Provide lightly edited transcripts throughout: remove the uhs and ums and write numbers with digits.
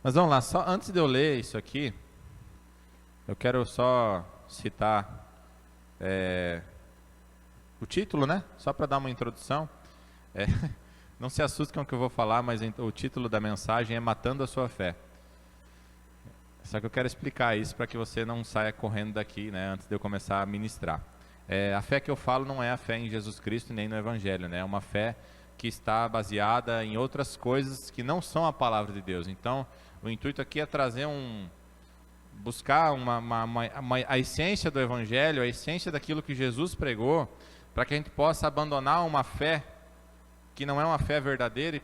Mas vamos lá, só antes de eu ler isso aqui, eu quero só citar o título, né? Só para dar uma introdução. É, não se assuste com o que eu vou falar, mas o título da mensagem é Matando a Sua Fé. Só que eu quero explicar isso para que você não saia correndo daqui, né, antes de eu começar a ministrar. A fé que eu falo não é a fé em Jesus Cristo nem no Evangelho, né? É uma fé que está baseada em outras coisas que não são a palavra de Deus. Então, o intuito aqui é trazer buscar a essência do Evangelho, a essência daquilo que Jesus pregou, para que a gente possa abandonar uma fé que não é uma fé verdadeira e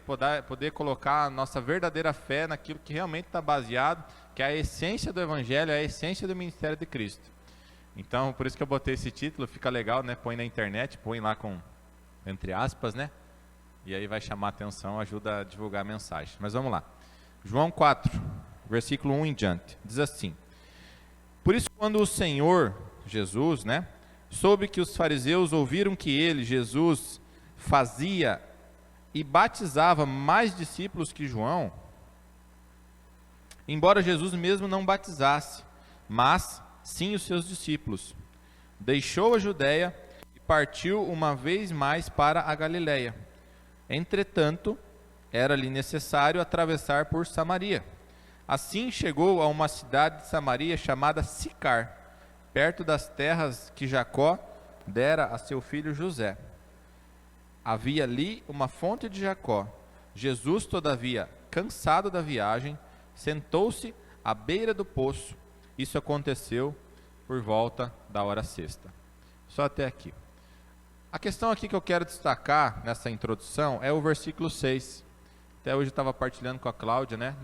poder colocar a nossa verdadeira fé naquilo que realmente está baseado, que é a essência do Evangelho, a essência do ministério de Cristo. Então, por isso que eu botei esse título, fica legal, né? Põe na internet, põe lá com, entre aspas, né? E aí vai chamar a atenção, ajuda a divulgar a mensagem. Mas vamos lá. João 4, versículo 1 em diante, diz assim: Por isso, quando o Senhor, Jesus, né, soube que os fariseus ouviram que ele, Jesus, fazia e batizava mais discípulos que João, embora Jesus mesmo não batizasse, mas sim os seus discípulos, deixou a Judéia e partiu uma vez mais para a Galiléia. Entretanto, era-lhe necessário atravessar por Samaria. Assim chegou a uma cidade de Samaria chamada Sicar, perto das terras que Jacó dera a seu filho José. Havia ali uma fonte de Jacó. Jesus, todavia, cansado da viagem, sentou-se à beira do poço. Isso aconteceu por volta da hora sexta. Só até aqui. A questão aqui que eu quero destacar nessa introdução é o versículo 6. Até hoje eu estava partilhando com a Cláudia, né?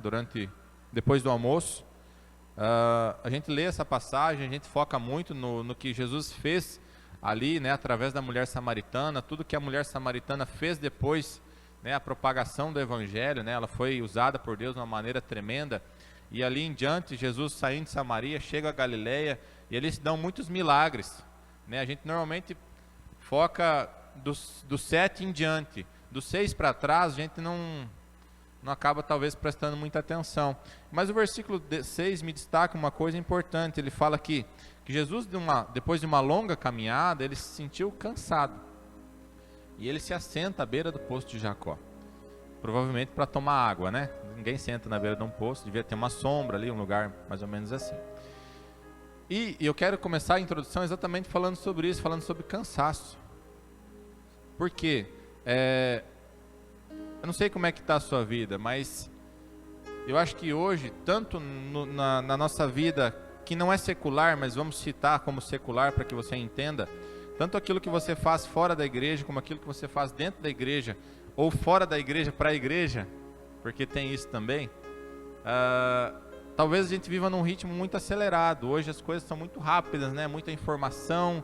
Depois do almoço. A gente lê essa passagem, a gente foca muito no que Jesus fez ali, né, através da mulher samaritana, tudo que a mulher samaritana fez depois, né, a propagação do Evangelho, né, ela foi usada por Deus de uma maneira tremenda, e ali em diante, Jesus saindo de Samaria, chega a Galiléia, e eles dão muitos milagres, né, a gente normalmente foca do 7 em diante, do 6 para trás, a gente não acaba talvez prestando muita atenção, mas o versículo 6 me destaca uma coisa importante. Ele fala que Jesus, depois de uma longa caminhada, ele se sentiu cansado, e ele se assenta à beira do poço de Jacó, provavelmente para tomar água, né? Ninguém senta na beira de um poço, devia ter uma sombra ali, um lugar mais ou menos assim. E eu quero começar a introdução exatamente falando sobre isso, falando sobre cansaço. Por quê? Eu não sei como é que está a sua vida, mas eu acho que hoje, tanto na nossa vida, que não é secular, mas vamos citar como secular para que você entenda, tanto aquilo que você faz fora da igreja, como aquilo que você faz dentro da igreja, ou fora da igreja para a igreja, porque tem isso também, talvez a gente viva num ritmo muito acelerado. Hoje as coisas são muito rápidas, né? Muita informação,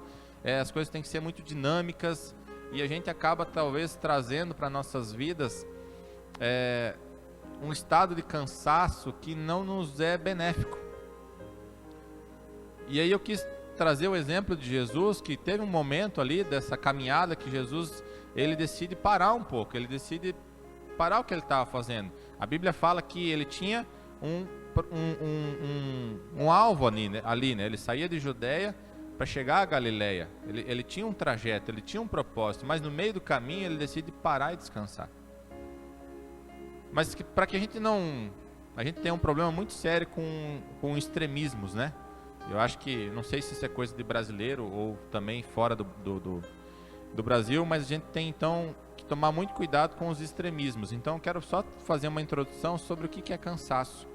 as coisas têm que ser muito dinâmicas, e a gente acaba talvez trazendo para nossas vidas um estado de cansaço que não nos é benéfico. E aí eu quis trazer o exemplo de Jesus, que teve um momento ali dessa caminhada que Jesus, ele decide parar um pouco, ele decide parar o que ele estava fazendo. A Bíblia fala que ele tinha um alvo ali, né? Ele saía de Judéia para chegar a Galiléia. Ele tinha um trajeto, ele tinha um propósito, mas no meio do caminho ele decide parar e descansar. Mas para que a gente tem um problema muito sério com extremismos, né? Eu acho que, não sei se isso é coisa de brasileiro ou também fora do Brasil, mas a gente tem então que tomar muito cuidado com os extremismos. Então eu quero só fazer uma introdução sobre o que é cansaço.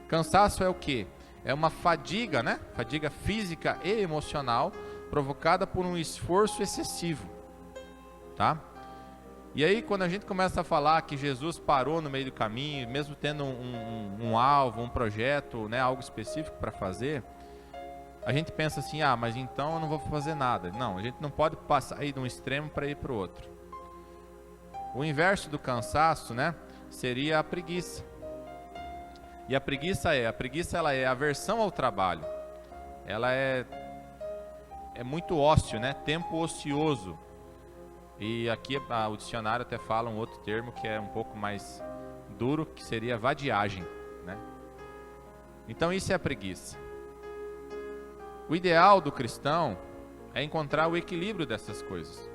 Cansaço é o quê? É uma fadiga, né? Fadiga física e emocional provocada por um esforço excessivo, tá? E aí quando a gente começa a falar que Jesus parou no meio do caminho, mesmo tendo um alvo, um projeto, né, algo específico para fazer, a gente pensa assim, mas então eu não vou fazer nada. Não, a gente não pode passar aí de um extremo para ir para o outro. O inverso do cansaço, né, seria a preguiça. E a preguiça ela é aversão ao trabalho. Ela é muito ócio, né, tempo ocioso. E aqui o dicionário até fala um outro termo que é um pouco mais duro, que seria vadiagem, né? Então isso é a preguiça. O ideal do cristão é encontrar o equilíbrio dessas coisas,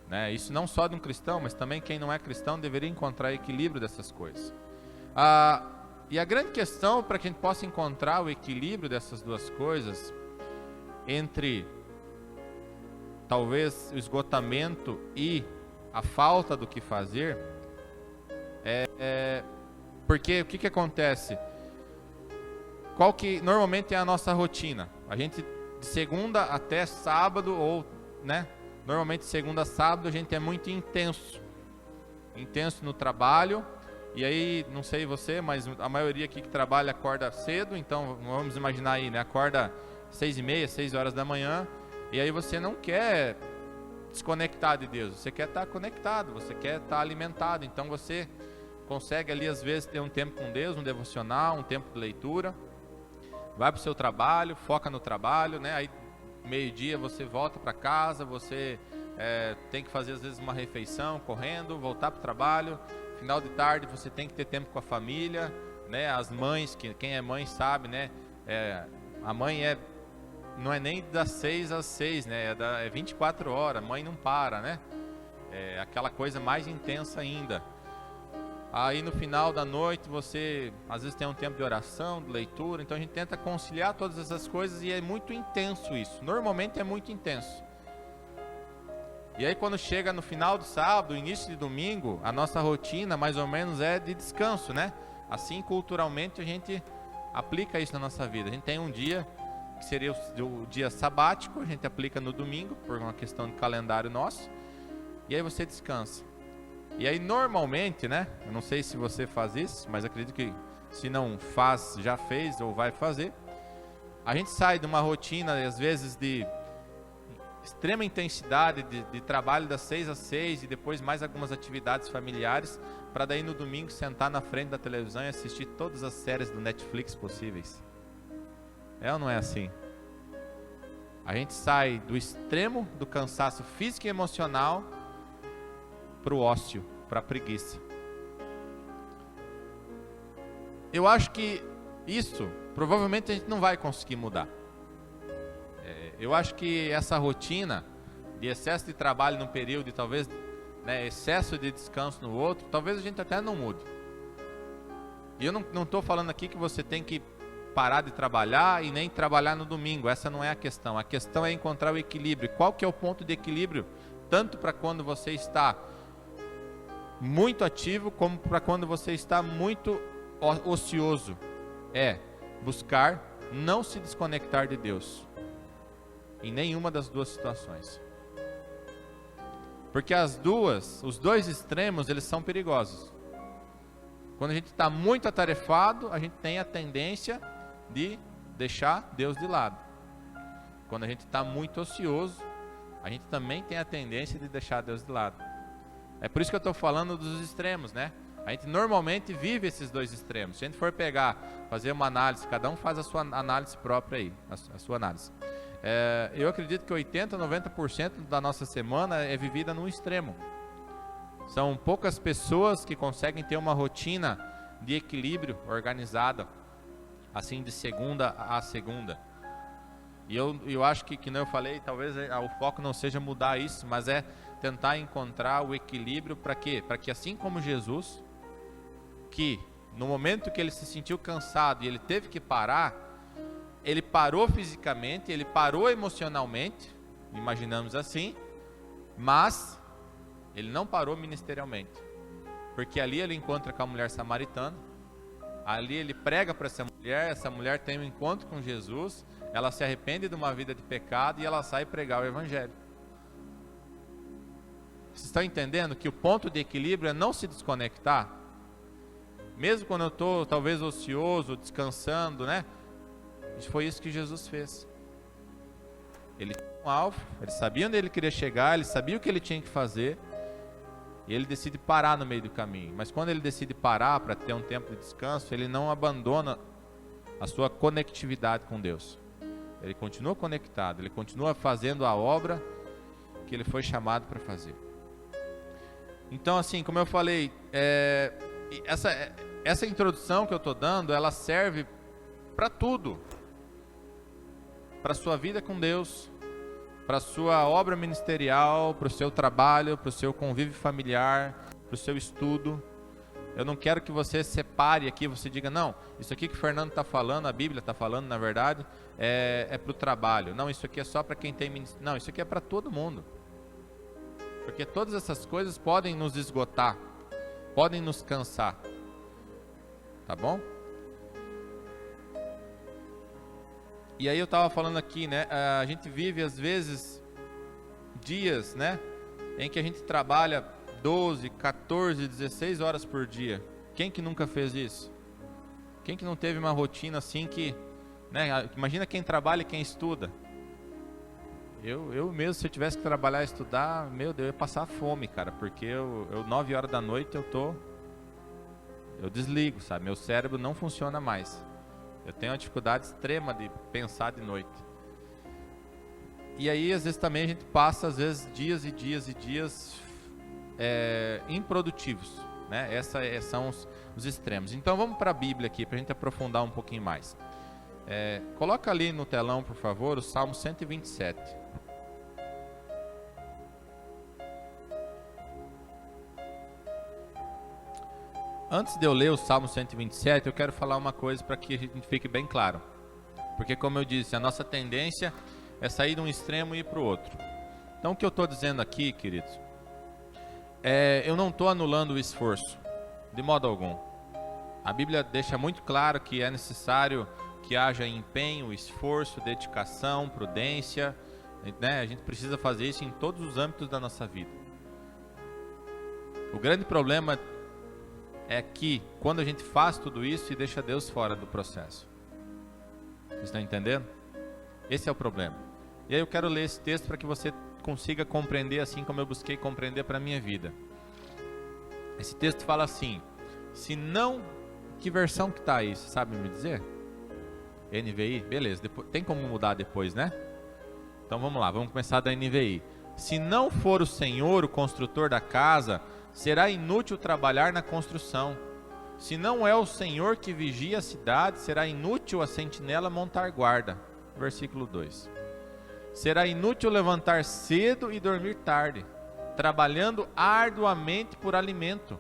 né? Isso não só de um cristão, mas também quem não é cristão deveria encontrar equilíbrio dessas coisas. E a grande questão para que a gente possa encontrar o equilíbrio dessas duas coisas, entre talvez o esgotamento e a falta do que fazer, porque o que acontece? Qual que normalmente é a nossa rotina? A gente de segunda até sábado, ou, né? Normalmente segunda a sábado a gente é muito intenso no trabalho. E aí, não sei você, mas a maioria aqui que trabalha acorda cedo, então vamos imaginar aí, né? Acorda 6h30, 6 horas da manhã, e aí você não quer desconectar de Deus, você quer estar conectado, você quer estar alimentado, então você consegue ali às vezes ter um tempo com Deus, um devocional, um tempo de leitura, vai para o seu trabalho, foca no trabalho, né? Aí meio-dia você volta para casa, você tem que fazer às vezes uma refeição, correndo, voltar para o trabalho. Final de tarde você tem que ter tempo com a família, né? As mães, quem é mãe sabe, né? A mãe não é nem das 6 às 6, né? É 24 horas, a mãe não para, né? É aquela coisa mais intensa ainda. Aí no final da noite você às vezes tem um tempo de oração, de leitura, então a gente tenta conciliar todas essas coisas e é muito intenso isso. Normalmente é muito intenso. E aí quando chega no final do sábado, início de domingo, a nossa rotina mais ou menos é de descanso, né? Assim culturalmente a gente aplica isso na nossa vida. A gente tem um dia que seria o dia sabático, a gente aplica no domingo, por uma questão de calendário nosso, e aí você descansa. E aí normalmente, né? Eu não sei se você faz isso, mas acredito que se não faz, já fez ou vai fazer. A gente sai de uma rotina, às vezes, de extrema intensidade de trabalho das 6 às 6 e depois mais algumas atividades familiares, para daí no domingo sentar na frente da televisão e assistir todas as séries do Netflix possíveis. É ou não é assim? A gente sai do extremo do cansaço físico e emocional para o ócio, para a preguiça. Eu acho que isso provavelmente a gente não vai conseguir mudar. Eu acho que essa rotina de excesso de trabalho num período e talvez, né, excesso de descanso no outro, talvez a gente até não mude. E eu não estou falando aqui que você tem que parar de trabalhar e nem trabalhar no domingo. Essa não é a questão. A questão é encontrar o equilíbrio. Qual que é o ponto de equilíbrio? Tanto para quando você está muito ativo, como para quando você está muito ocioso. É buscar não se desconectar de Deus. Em nenhuma das duas situações. Porque os dois extremos, eles são perigosos. Quando a gente está muito atarefado, a gente tem a tendência de deixar Deus de lado. Quando a gente está muito ocioso, a gente também tem a tendência de deixar Deus de lado. É por isso que eu estou falando dos extremos, né? A gente normalmente vive esses dois extremos. Se a gente for fazer uma análise, cada um faz a sua análise própria aí, a sua análise. Eu acredito que 80%, 90% da nossa semana é vivida num extremo. São poucas pessoas que conseguem ter uma rotina de equilíbrio organizada, assim de segunda a segunda. E eu acho que como eu falei, talvez o foco não seja mudar isso, mas é tentar encontrar o equilíbrio para quê? Para que assim como Jesus, que no momento que ele se sentiu cansado e ele teve que parar, ele parou fisicamente, ele parou emocionalmente, imaginamos assim, mas ele não parou ministerialmente, porque ali ele encontra com a mulher samaritana, ali ele prega para essa mulher tem um encontro com Jesus, ela se arrepende de uma vida de pecado e ela sai pregar o evangelho. Vocês estão entendendo que o ponto de equilíbrio é não se desconectar? Mesmo quando eu estou talvez ocioso, descansando, né? Foi isso que Jesus fez. Ele tinha um alvo, ele sabia onde ele queria chegar, ele sabia o que ele tinha que fazer, e ele decide parar no meio do caminho. Mas quando ele decide parar para ter um tempo de descanso, ele não abandona a sua conectividade com Deus. Ele continua conectado, ele continua fazendo a obra que ele foi chamado para fazer. Então, assim, como eu falei, essa introdução que eu estou dando, ela serve para tudo. Para a sua vida com Deus, para a sua obra ministerial, para o seu trabalho, para o seu convívio familiar, para o seu estudo. Eu não quero que você separe aqui, você diga, não, isso aqui que o Fernando está falando, a Bíblia está falando, na verdade, é para o trabalho. Não, isso aqui é só para quem tem ministério. Não, isso aqui é para todo mundo. Porque todas essas coisas podem nos esgotar, podem nos cansar. Tá bom? E aí eu estava falando aqui, né? A gente vive às vezes dias, né? Em que a gente trabalha 12, 14, 16 horas por dia. Quem que nunca fez isso? Quem que não teve uma rotina assim que, né? Imagina quem trabalha e quem estuda. Eu mesmo, se eu tivesse que trabalhar e estudar, meu Deus, eu ia passar fome, cara. Porque eu 9 horas da noite eu desligo, sabe? Meu cérebro não funciona mais. Eu tenho uma dificuldade extrema de pensar de noite. E aí, às vezes também a gente passa, às vezes, dias e dias e dias improdutivos, né? Esses são os extremos. Então vamos para a Bíblia aqui, para a gente aprofundar um pouquinho mais. Coloca ali no telão, por favor, o Salmo 127. Antes de eu ler o Salmo 127, eu quero falar uma coisa para que a gente fique bem claro. Porque, como eu disse, a nossa tendência é sair de um extremo e ir para o outro. Então, o que eu estou dizendo aqui, queridos, eu não estou anulando o esforço, de modo algum. A Bíblia deixa muito claro que é necessário que haja empenho, esforço, dedicação, prudência, né? A gente precisa fazer isso em todos os âmbitos da nossa vida. O grande problema é que quando a gente faz tudo isso e deixa Deus fora do processo. Vocês estão entendendo? Esse é o problema. E aí eu quero ler esse texto para que você consiga compreender assim como eu busquei compreender para a minha vida. Esse texto fala assim, se não... Que versão que está aí, você sabe me dizer? NVI? Beleza, tem como mudar depois, né? Então vamos lá, vamos começar da NVI. Se não for o Senhor o construtor da casa, será inútil trabalhar na construção. Se não é o Senhor que vigia a cidade, será inútil a sentinela montar guarda. Versículo 2. Será inútil levantar cedo e dormir tarde, trabalhando arduamente por alimento.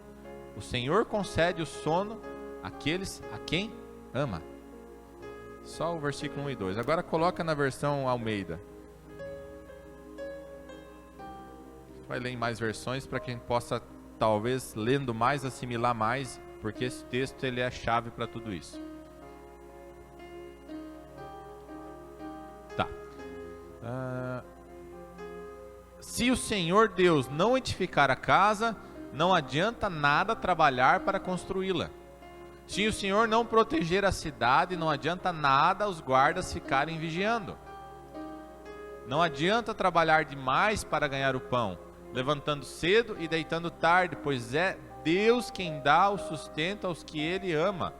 O Senhor concede o sono àqueles a quem ama. Só o versículo 1 e 2. Agora coloca na versão Almeida. Vai ler em mais versões para que a gente possa, talvez, lendo mais, assimilar mais, porque esse texto ele é a chave para tudo isso. Tá. Se o Senhor Deus não edificar a casa, não adianta nada trabalhar para construí-la. Se o Senhor não proteger a cidade, não adianta nada os guardas ficarem vigiando. Não adianta trabalhar demais para ganhar o pão, levantando cedo e deitando tarde, pois é Deus quem dá o sustento aos que Ele ama,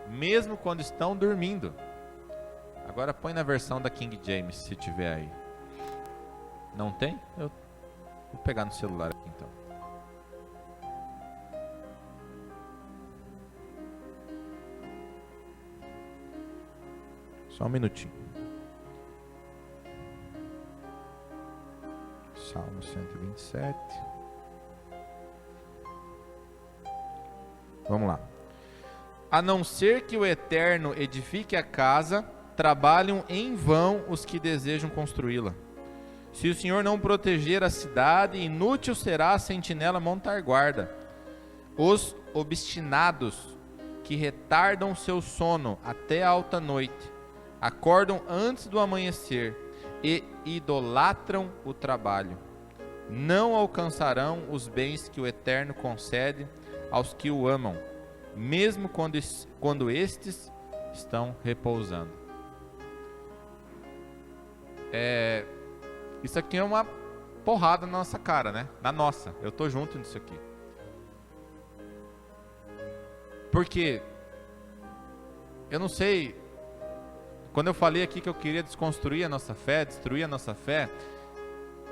mesmo quando estão dormindo. Agora põe na versão da King James, se tiver aí. Não tem? Eu vou pegar no celular aqui então. Só um minutinho. Salmo 127. Vamos lá. A não ser que o Eterno edifique a casa, trabalham em vão os que desejam construí-la. Se o Senhor não proteger a cidade, inútil será a sentinela montar guarda. Os obstinados que retardam seu sono até a alta noite, acordam antes do amanhecer e idolatram o trabalho. Não alcançarão os bens que o Eterno concede aos que o amam, mesmo quando estes estão repousando. Isso aqui é uma porrada na nossa cara, né? Na nossa, eu tô junto nisso aqui. Porque eu não sei, quando eu falei aqui que eu queria desconstruir a nossa fé, destruir a nossa fé,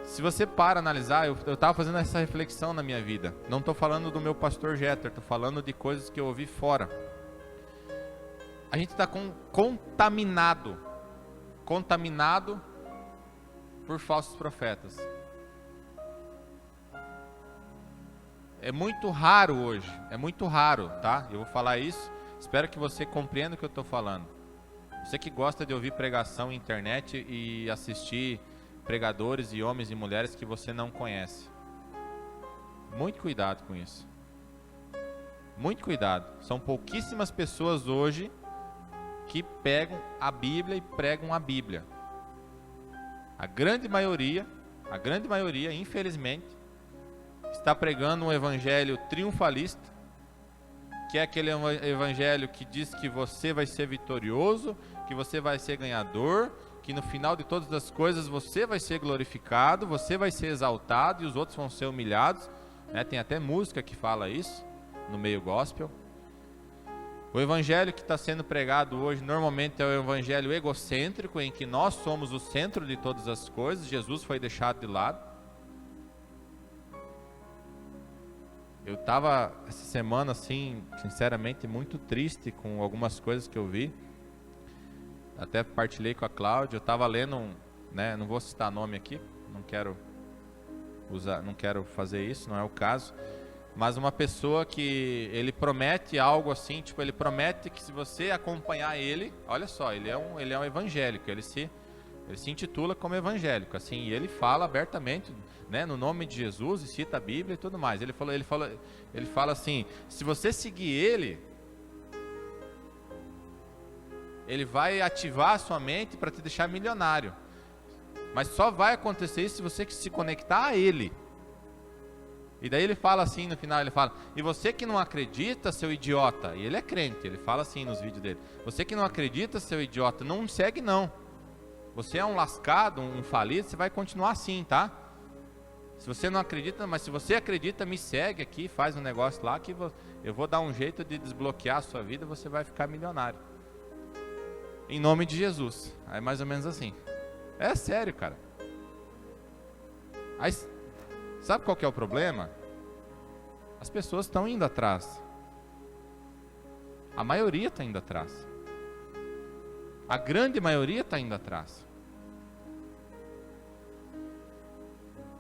se você para analisar, eu estava fazendo essa reflexão na minha vida. Não estou falando do meu pastor Jeter, estou falando de coisas que eu ouvi fora. a gente está contaminado por falsos profetas. É muito raro hoje, é muito raro, tá? Eu vou falar isso, espero que você compreenda o que eu estou falando. Você que gosta de ouvir pregação na internet e assistir pregadores e homens e mulheres que você não conhece. Muito cuidado com isso. Muito cuidado. São pouquíssimas pessoas hoje que pegam a Bíblia e pregam a Bíblia. A grande maioria, infelizmente, está pregando um evangelho triunfalista, que é aquele evangelho que diz que você vai ser vitorioso, que você vai ser ganhador, que no final de todas as coisas você vai ser glorificado, você vai ser exaltado e os outros vão ser humilhados, né? Tem até música que fala isso no meio gospel. O evangelho que está sendo pregado hoje normalmente é o evangelho egocêntrico, em que nós somos o centro de todas as coisas, Jesus foi deixado de lado. Eu estava essa semana, assim, sinceramente, muito triste com algumas coisas que eu vi. Até partilhei com a Cláudia. Eu estava lendo, né, não vou citar nome aqui, não quero fazer isso, não é o caso. Mas uma pessoa que ele promete algo assim, tipo, ele promete que se você acompanhar ele, olha só, ele é um evangélico, ele se intitula como evangélico, assim, e ele fala abertamente, né, no nome de Jesus, e cita a Bíblia e tudo mais. Ele fala assim: se você seguir ele vai ativar a sua mente para te deixar milionário, mas só vai acontecer isso se você se conectar a ele. E daí ele fala assim no final, ele fala: e você que não acredita, seu idiota, e ele é crente, ele fala assim nos vídeos dele: você que não acredita, seu idiota, não me segue não. Você é um lascado, um falido, você vai continuar assim, tá? Se você não acredita, mas se você acredita, me segue aqui, faz um negócio lá que eu vou dar um jeito de desbloquear a sua vida, você vai ficar milionário. Em nome de Jesus. É mais ou menos assim. É sério, cara. Aí, sabe qual que é o problema? As pessoas estão indo atrás. A maioria está indo atrás. A grande maioria está indo atrás.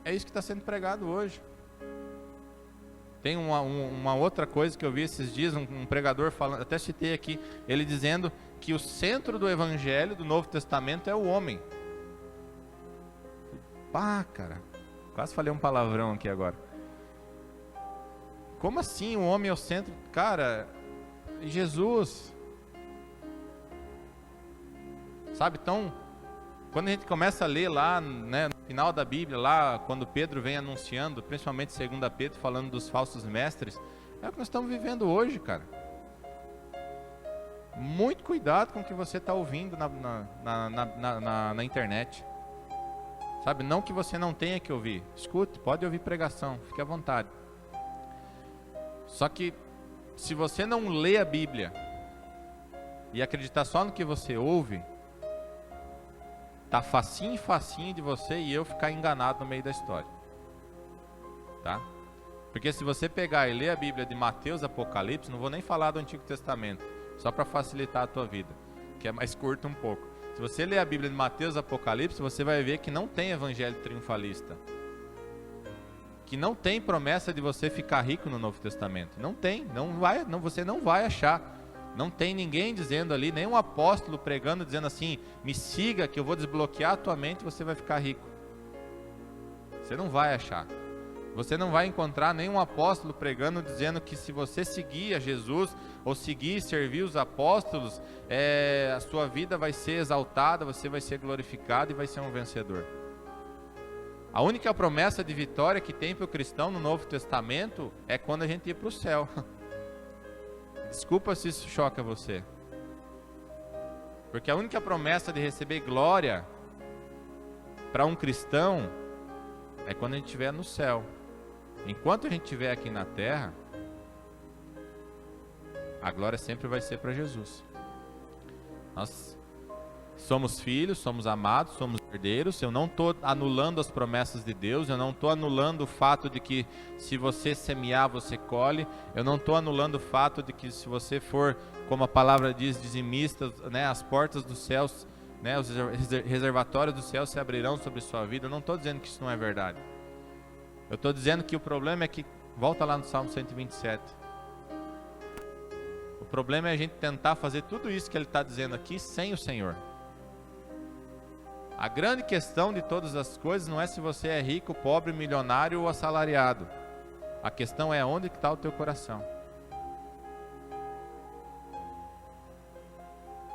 É isso que está sendo pregado hoje. Tem uma outra coisa que eu vi esses dias, um pregador falando, até citei aqui, ele dizendo que o centro do evangelho do Novo Testamento é o homem. Pá, cara, quase falei um palavrão aqui agora. Como assim o homem é o centro? Cara, Jesus. Sabe, então, quando a gente começa a ler lá, né, no final da Bíblia, lá, quando Pedro vem anunciando, principalmente 2 Pedro, falando dos falsos mestres, é o que nós estamos vivendo hoje, cara. Muito cuidado com o que você está ouvindo na internet. Sabe, não que você não tenha que ouvir. Escute, pode ouvir pregação, fique à vontade. Só que, se você não lê a Bíblia e acreditar só no que você ouve, tá facinho de você e eu ficar enganado no meio da história, tá? Porque se você pegar e ler a Bíblia de Mateus, Apocalipse, não vou nem falar do Antigo Testamento, só para facilitar a tua vida, que é mais curto um pouco. Se você ler a Bíblia de Mateus, Apocalipse, você vai ver que não tem evangelho triunfalista, que não tem promessa de você ficar rico no Novo Testamento. Não tem, você não vai achar. Não tem ninguém dizendo ali, nenhum apóstolo pregando, dizendo assim: me siga que eu vou desbloquear a tua mente e você vai ficar rico. Você não vai achar. Você não vai encontrar nenhum apóstolo pregando, dizendo que se você seguir a Jesus, ou seguir e servir os apóstolos, a sua vida vai ser exaltada, você vai ser glorificado e vai ser um vencedor. A única promessa de vitória que tem para o cristão no Novo Testamento é quando a gente ir para o céu. Desculpa se isso choca você. Porque a única promessa de receber glória para um cristão é quando a gente estiver no céu. Enquanto a gente estiver aqui na terra, a glória sempre vai ser para Jesus. Somos filhos, somos amados, somos herdeiros. Eu não estou anulando as promessas de Deus, eu não estou anulando o fato de que se você semear, você colhe. Eu não estou anulando o fato de que se você for, como a palavra diz, dizimista, né, as portas dos céus, né, os reservatórios do céu se abrirão sobre sua vida. Eu não estou dizendo que isso não é verdade. Eu estou dizendo que o problema é que, volta lá no Salmo 127. O problema é a gente tentar fazer tudo isso que ele está dizendo aqui sem o Senhor. A grande questão de todas as coisas não é se você é rico, pobre, milionário ou assalariado. A questão é onde está o teu coração.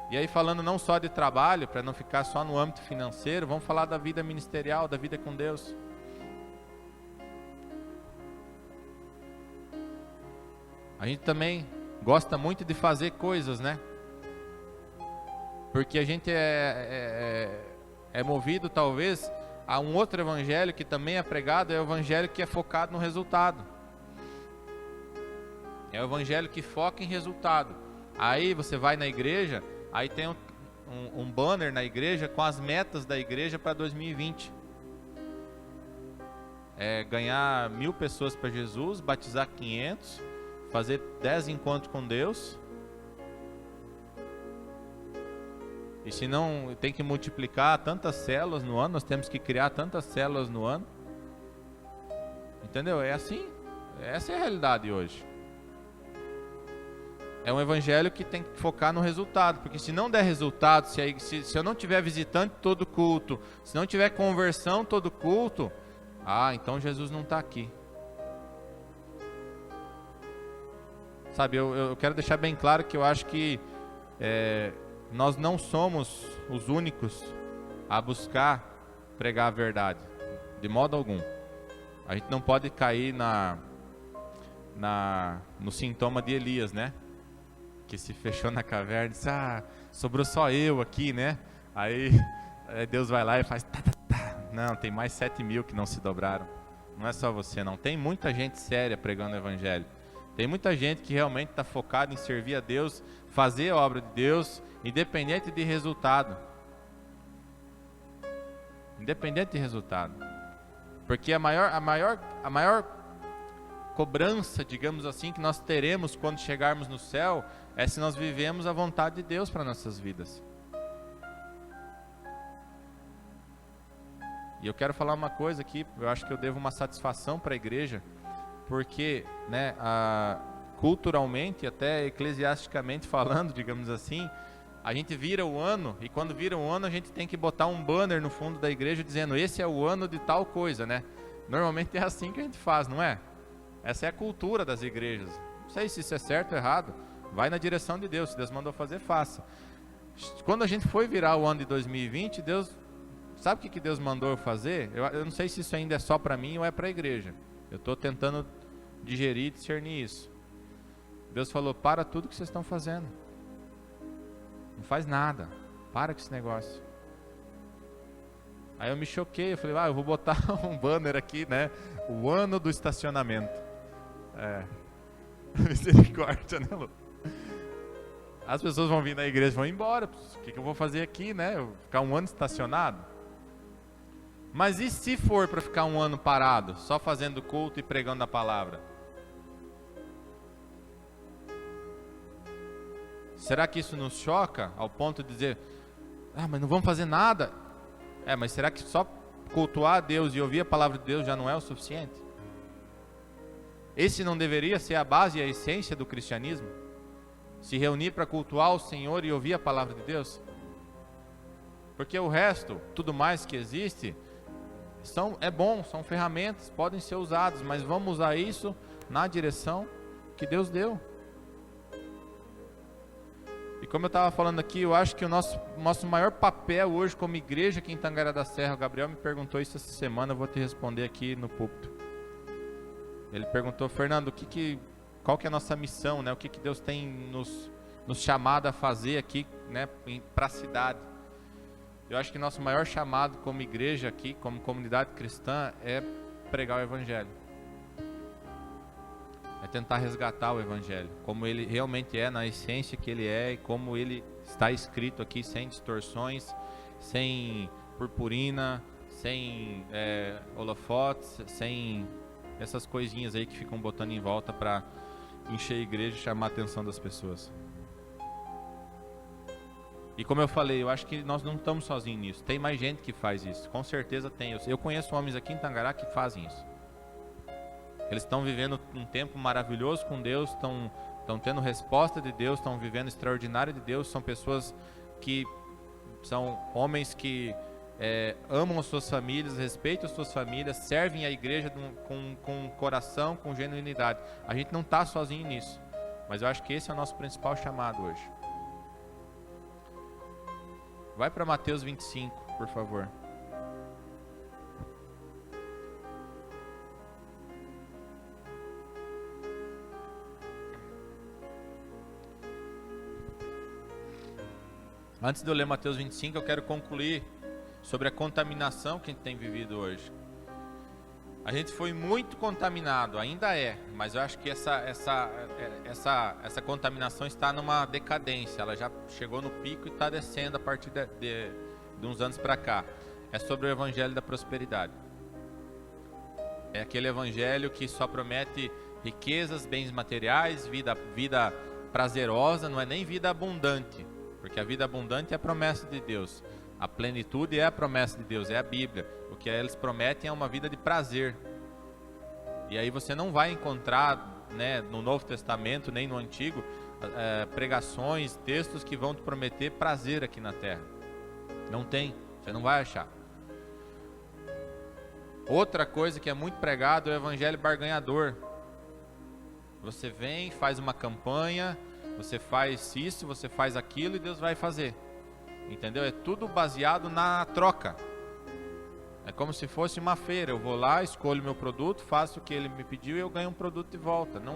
E aí, falando não só de trabalho, para não ficar só no âmbito financeiro, vamos falar da vida ministerial, da vida com Deus. A gente também gosta muito de fazer coisas, né? Porque a gente é movido talvez a um outro evangelho que também é pregado, é o evangelho que é focado no resultado. É o evangelho que foca em resultado. Aí você vai na igreja, aí tem um banner na igreja com as metas da igreja para 2020. É ganhar 1000 pessoas para Jesus, batizar 500, fazer 10 encontros com Deus. E se não, tem que multiplicar tantas células no ano, nós temos que criar tantas células no ano. Entendeu? É assim. Essa é a realidade hoje. É um evangelho que tem que focar no resultado, porque se não der resultado, se eu não tiver visitante todo culto, se não tiver conversão todo culto, então Jesus não está aqui. Sabe, eu quero deixar bem claro que eu acho que nós não somos os únicos a buscar pregar a verdade, de modo algum. A gente não pode cair no sintoma de Elias, né? Que se fechou na caverna e disse, sobrou só eu aqui, né? Aí Deus vai lá e faz, Não, tem mais 7.000 que não se dobraram. Não é só você, não. Tem muita gente séria pregando o evangelho. Tem muita gente que realmente está focada em servir a Deus, fazer a obra de Deus, independente de resultado. Independente de resultado. Porque a maior cobrança, digamos assim, que nós teremos quando chegarmos no céu, é se nós vivemos a vontade de Deus para nossas vidas. E eu quero falar uma coisa aqui, eu acho que eu devo uma satisfação para a igreja, porque, né, culturalmente, até eclesiasticamente falando, digamos assim, a gente vira o ano, e quando vira o ano a gente tem que botar um banner no fundo da igreja dizendo, esse é o ano de tal coisa, né? Normalmente é assim que a gente faz, não é? Essa é a cultura das igrejas. Não sei se isso é certo ou errado, vai na direção de Deus, se Deus mandou fazer, faça. Quando a gente foi virar o ano de 2020, Deus, sabe o que Deus mandou eu fazer? Eu não sei se isso ainda é só para mim ou é para a igreja. Eu estou tentando digerir e discernir isso. Deus falou, para tudo que vocês estão fazendo. Não faz nada. Para com esse negócio. Aí eu me choquei, eu falei, eu vou botar um banner aqui, né? O ano do estacionamento. Misericórdia, né, Lu? As pessoas vão vir na igreja e vão embora. O que eu vou fazer aqui, né? Eu vou ficar um ano estacionado? Mas e se for para ficar um ano parado, só fazendo culto e pregando a palavra? Será que isso nos choca ao ponto de dizer, mas não vamos fazer nada? Mas será que só cultuar a Deus e ouvir a palavra de Deus já não é o suficiente? Esse não deveria ser a base e a essência do cristianismo? Se reunir para cultuar o Senhor e ouvir a palavra de Deus? Porque o resto, tudo mais que existe, é bom, são ferramentas, podem ser usadas, mas vamos usar isso na direção que Deus deu. E como eu estava falando aqui, eu acho que o nosso maior papel hoje como igreja aqui em Tangará da Serra, o Gabriel me perguntou isso essa semana, eu vou te responder aqui no púlpito. Ele perguntou, Fernando, qual que é a nossa missão, né? O que Deus tem nos chamado a fazer aqui, né, para a cidade? Eu acho que nosso maior chamado como igreja aqui, como comunidade cristã, é pregar o evangelho. É tentar resgatar o evangelho, como ele realmente é, na essência que ele é e como ele está escrito aqui, sem distorções, sem purpurina, sem holofotes, sem essas coisinhas aí que ficam botando em volta para encher a igreja e chamar a atenção das pessoas. E como eu falei, eu acho que nós não estamos sozinhos nisso. Tem mais gente que faz isso. Com certeza tem. Eu conheço homens aqui em Tangará que fazem isso. Eles estão vivendo um tempo maravilhoso com Deus, estão tendo resposta de Deus, estão vivendo extraordinário de Deus. São pessoas que são homens que amam as suas famílias, respeitam as suas famílias, servem a igreja com coração, com genuinidade. A gente não está sozinho nisso. Mas eu acho que esse é o nosso principal chamado hoje. Vai para Mateus 25, por favor. Antes de eu ler Mateus 25, eu quero concluir sobre a contaminação que a gente tem vivido hoje. A gente foi muito contaminado, ainda é, mas eu acho que essa contaminação está numa decadência. Ela já chegou no pico e está descendo a partir de uns anos para cá. É sobre o evangelho da prosperidade. É aquele evangelho que só promete riquezas, bens materiais, vida prazerosa, não é nem vida abundante, porque a vida abundante é a promessa de Deus. A plenitude é a promessa de Deus, é a Bíblia. O que eles prometem é uma vida de prazer. E aí você não vai encontrar, né, no Novo Testamento, nem no Antigo, pregações, textos que vão te prometer prazer aqui na terra. Não tem, você não vai achar. Outra coisa que é muito pregado é o evangelho barganhador. Você vem, faz uma campanha, você faz isso, você faz aquilo e Deus vai fazer. Entendeu? É tudo baseado na troca. É como se fosse uma feira. Eu vou lá, escolho meu produto, faço o que ele me pediu e eu ganho um produto de volta. Não,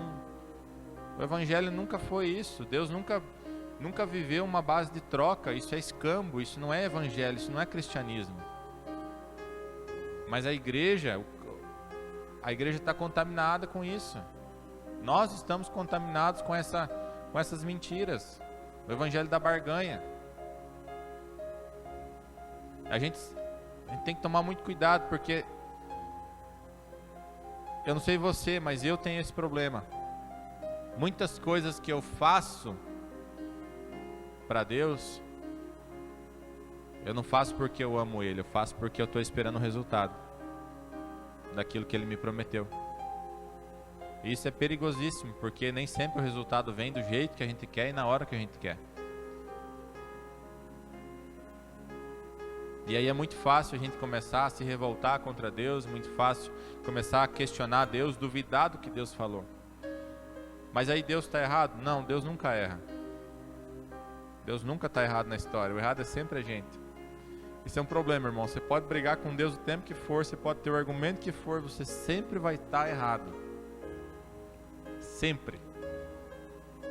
o evangelho nunca foi isso. Deus nunca viveu uma base de troca. Isso é escambo, isso não é evangelho, isso não é cristianismo. Mas a igreja está contaminada com isso. Nós estamos contaminados com essas mentiras. O evangelho da barganha. A gente tem que tomar muito cuidado, porque eu não sei você, mas eu tenho esse problema. Muitas coisas que eu faço para Deus, eu não faço porque eu amo Ele, eu faço porque eu estou esperando o resultado daquilo que Ele me prometeu. E isso é perigosíssimo, porque nem sempre o resultado vem do jeito que a gente quer e na hora que a gente quer. E aí é muito fácil a gente começar a se revoltar contra Deus, muito fácil começar a questionar Deus, duvidar do que Deus falou. Mas aí Deus está errado? Não, Deus nunca erra. Deus nunca está errado na história, o errado é sempre a gente. Isso é um problema, irmão. Você pode brigar com Deus o tempo que for, você pode ter o argumento que for, você sempre vai estar errado. Sempre.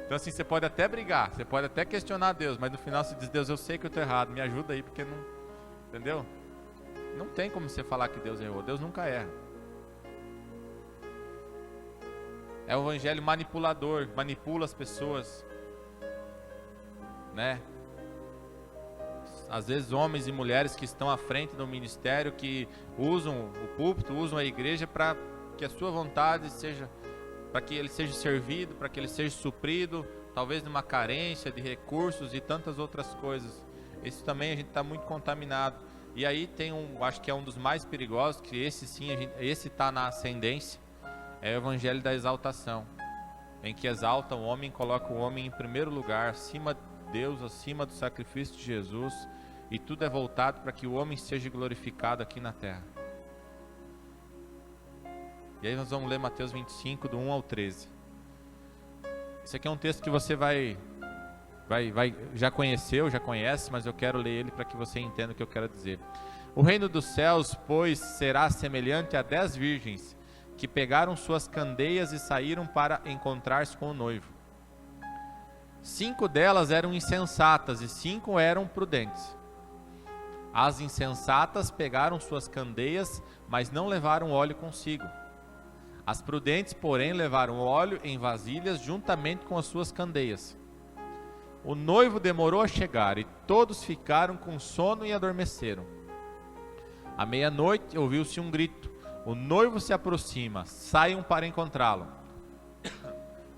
Então assim, você pode até brigar, você pode até questionar Deus, mas no final você diz: Deus, eu sei que eu estou errado, me ajuda aí, porque não... Entendeu? Não tem como você falar que Deus errou. Deus nunca erra. É o evangelho manipulador, manipula as pessoas, né? Às vezes homens e mulheres que estão à frente do ministério, que usam o púlpito, usam a igreja para que a sua vontade seja, para que ele seja servido, para que ele seja suprido, talvez numa carência de recursos e tantas outras coisas. Esse também a gente está muito contaminado. E aí tem acho que é um dos mais perigosos, que esse sim, esse está na ascendência, é o evangelho da exaltação, em que exalta o homem, coloca o homem em primeiro lugar, acima de Deus, acima do sacrifício de Jesus, e tudo é voltado para que o homem seja glorificado aqui na terra. E aí nós vamos ler Mateus 25, do 1 ao 13. Esse aqui é um texto que você já conhece, mas eu quero ler ele para que você entenda o que eu quero dizer. O reino dos céus, pois, será semelhante a 10 virgens que pegaram suas candeias e saíram para encontrar-se com o noivo. 5 delas eram insensatas e 5 eram prudentes. As insensatas pegaram suas candeias, mas não levaram óleo consigo. As prudentes, porém, levaram óleo em vasilhas juntamente com as suas candeias. O noivo demorou a chegar, e todos ficaram com sono e adormeceram. À meia-noite ouviu-se um grito: o noivo se aproxima, saiam para encontrá-lo.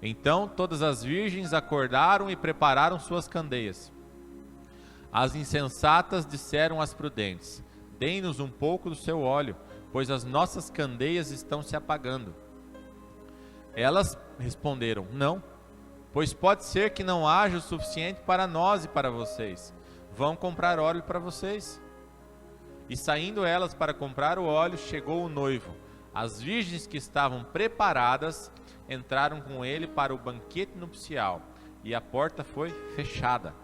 Então todas as virgens acordaram e prepararam suas candeias. As insensatas disseram às prudentes: deem-nos um pouco do seu óleo, pois as nossas candeias estão se apagando. Elas responderam: não, pois pode ser que não haja o suficiente para nós e para vocês. Vão comprar óleo para vocês. E saindo elas para comprar o óleo, chegou o noivo. As virgens que estavam preparadas entraram com ele para o banquete nupcial, e a porta foi fechada.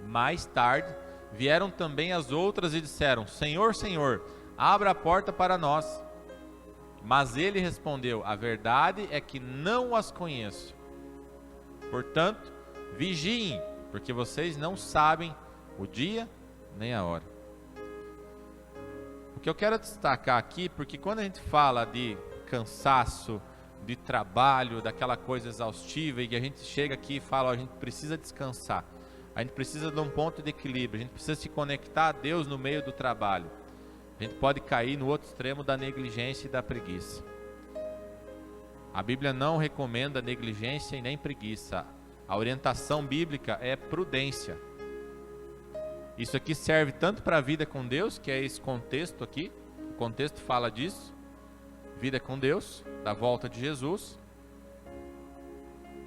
Mais tarde vieram também as outras e disseram: Senhor, Senhor, abra a porta para nós. Mas ele respondeu: a verdade é que não as conheço. Portanto, vigiem, porque vocês não sabem o dia nem a hora. O que eu quero destacar aqui, porque quando a gente fala de cansaço, de trabalho, daquela coisa exaustiva, e a gente chega aqui e fala: ó, a gente precisa descansar, a gente precisa de um ponto de equilíbrio, a gente precisa se conectar a Deus no meio do trabalho. A gente pode cair no outro extremo da negligência e da preguiça. A Bíblia não recomenda negligência e nem preguiça. A orientação bíblica é prudência. Isso aqui serve tanto para a vida com Deus, que é esse contexto aqui. O contexto fala disso. Vida com Deus, da volta de Jesus.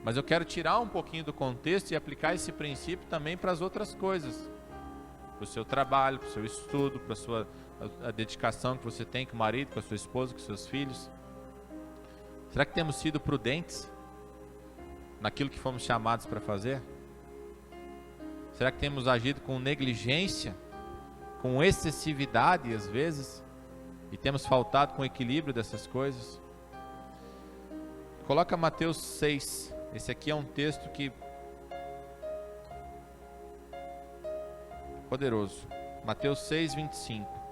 Mas eu quero tirar um pouquinho do contexto e aplicar esse princípio também para as outras coisas. Para o seu trabalho, para o seu estudo, para a dedicação que você tem com o marido, com a sua esposa, com os seus filhos. Será que temos sido prudentes naquilo que fomos chamados para fazer? Será que temos agido com negligência, com excessividade às vezes, e temos faltado com o equilíbrio dessas coisas? Coloca Mateus 6. Esse aqui é um texto que poderoso. Mateus 6, 25.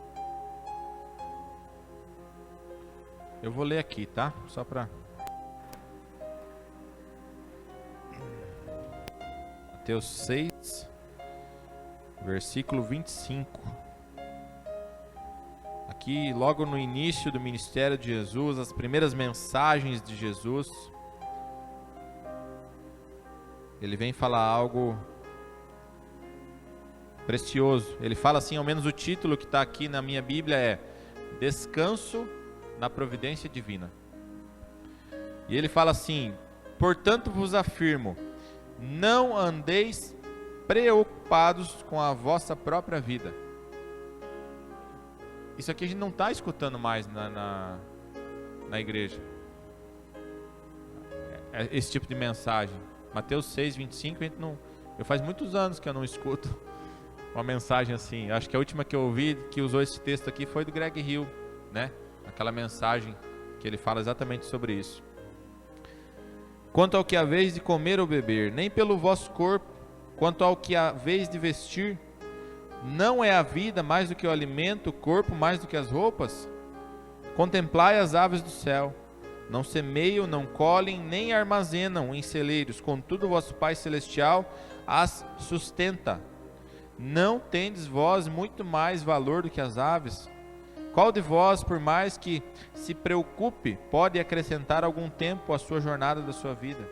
Eu vou ler aqui, tá? Só para... Mateus 6, versículo 25. Aqui, logo no início do ministério de Jesus, as primeiras mensagens de Jesus, ele vem falar algo precioso. Ele fala assim, ao menos o título que está aqui na minha Bíblia é Descanso na Providência Divina. E ele fala assim: portanto vos afirmo, não andeis preocupados com a vossa própria vida. Isso aqui a gente não está escutando mais na igreja. Esse tipo de mensagem. Mateus 6, 25, eu faz muitos anos que eu não escuto uma mensagem assim. Acho que a última que eu ouvi que usou esse texto aqui foi do Greg Hill, né? Aquela mensagem que ele fala exatamente sobre isso. Quanto ao que haveis de comer ou beber, nem pelo vosso corpo, quanto ao que haveis de vestir, não é a vida mais do que o alimento, o corpo mais do que as roupas? Contemplai as aves do céu, não semeiam, não colhem, nem armazenam em celeiros, contudo o vosso Pai Celestial as sustenta. Não tendes vós muito mais valor do que as aves? Qual de vós, por mais que se preocupe, pode acrescentar algum tempo à sua jornada da sua vida?